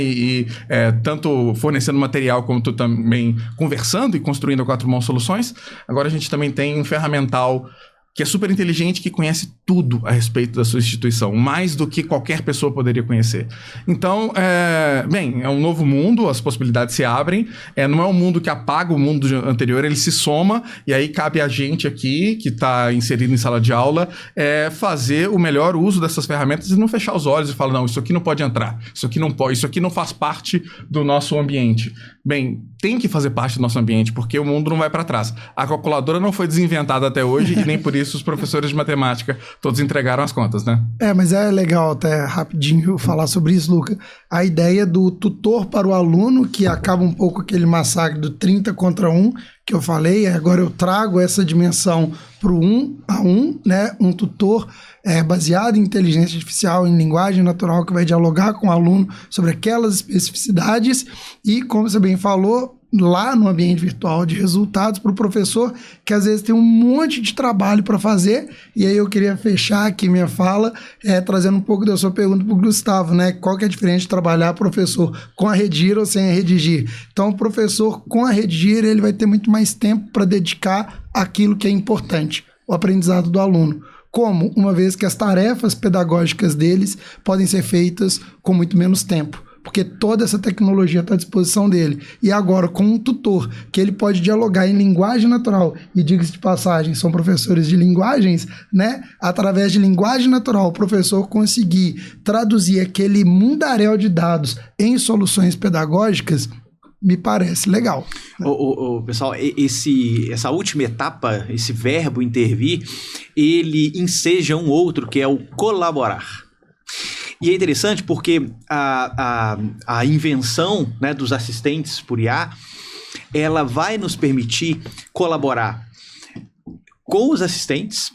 Speaker 4: Tanto fornecendo material, como também conversando e construindo a 4 mãos soluções, agora a gente também tem um ferramental que é super inteligente, que conhece tudo a respeito da sua instituição, mais do que qualquer pessoa poderia conhecer. Então, é um novo mundo, as possibilidades se abrem, não é um mundo que apaga o mundo anterior, ele se soma, e aí cabe a gente aqui, que está inserido em sala de aula, fazer o melhor uso dessas ferramentas e não fechar os olhos e falar, não, isso aqui não pode entrar, isso aqui não pode, isso aqui não faz parte do nosso ambiente. Bem, tem que fazer parte do nosso ambiente, porque o mundo não vai para trás. A calculadora não foi desinventada até hoje e nem por isso os professores de matemática todos entregaram as contas, né?
Speaker 3: Mas é legal até rapidinho falar sobre isso, Luca. A ideia do tutor para o aluno, que acaba um pouco aquele massacre do 30 contra 1, que eu falei, agora eu trago essa dimensão para o 1 a 1, né? Um tutor baseado em inteligência artificial, em linguagem natural, que vai dialogar com o aluno sobre aquelas especificidades e, como você bem falou, lá no ambiente virtual de resultados para o professor, que às vezes tem um monte de trabalho para fazer. E aí eu queria fechar aqui minha fala trazendo um pouco da sua pergunta para o Gustavo, né? Qual que é a diferença de trabalhar professor com a Redigir ou sem a Redigir? Então, o professor com a Redigir, ele vai ter muito mais tempo para dedicar àquilo que é importante, o aprendizado do aluno. Como? Uma vez que as tarefas pedagógicas deles podem ser feitas com muito menos tempo, porque toda essa tecnologia está à disposição dele. E agora, com um tutor, que ele pode dialogar em linguagem natural, e diga-se de passagem, são professores de linguagens, né? Através de linguagem natural, o professor conseguir traduzir aquele mundaréu de dados em soluções pedagógicas, me parece legal.
Speaker 1: Pessoal, essa última etapa, esse verbo intervir, ele enseja um outro, que é o colaborar. E é interessante porque a invenção, né, dos assistentes por IA, ela vai nos permitir colaborar com os assistentes,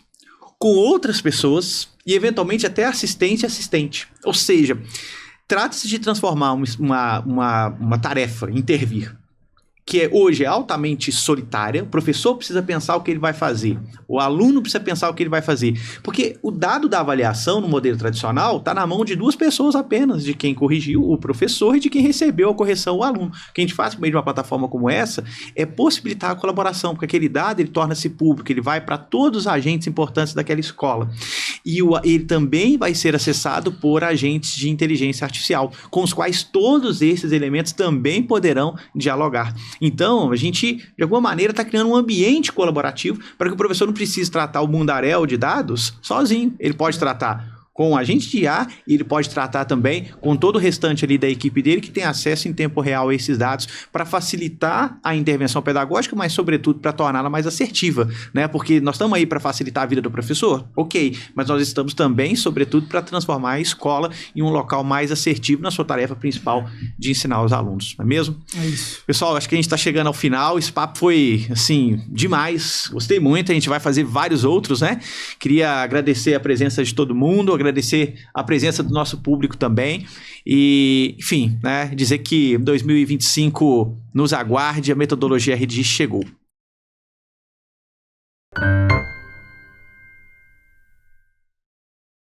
Speaker 1: com outras pessoas e eventualmente até assistente. Ou seja, trata-se de transformar uma tarefa, intervir, que hoje é altamente solitária. O professor precisa pensar o que ele vai fazer, o aluno precisa pensar o que ele vai fazer, porque o dado da avaliação no modelo tradicional está na mão de 2 pessoas apenas, de quem corrigiu, o professor, e de quem recebeu a correção, o aluno. O que a gente faz por meio de uma plataforma como essa é possibilitar a colaboração, porque aquele dado ele torna-se público, ele vai para todos os agentes importantes daquela escola, e ele também vai ser acessado por agentes de inteligência artificial, com os quais todos esses elementos também poderão dialogar. Então, a gente, de alguma maneira, está criando um ambiente colaborativo para que o professor não precise tratar o mundaréu de dados sozinho. Ele pode tratar com o agente de IA e ele pode tratar também com todo o restante ali da equipe dele que tem acesso em tempo real a esses dados para facilitar a intervenção pedagógica, mas sobretudo para torná-la mais assertiva, né? Porque nós estamos aí para facilitar a vida do professor, ok, mas nós estamos também, sobretudo, para transformar a escola em um local mais assertivo na sua tarefa principal de ensinar os alunos, não é mesmo?
Speaker 3: É isso.
Speaker 1: Pessoal, acho que a gente está chegando ao final, esse papo foi, assim, demais, gostei muito, a gente vai fazer vários outros, né? Queria agradecer a presença de todo mundo, agradecer a presença do nosso público também e, enfim, né, dizer que 2025 nos aguarde, a metodologia Redigir chegou.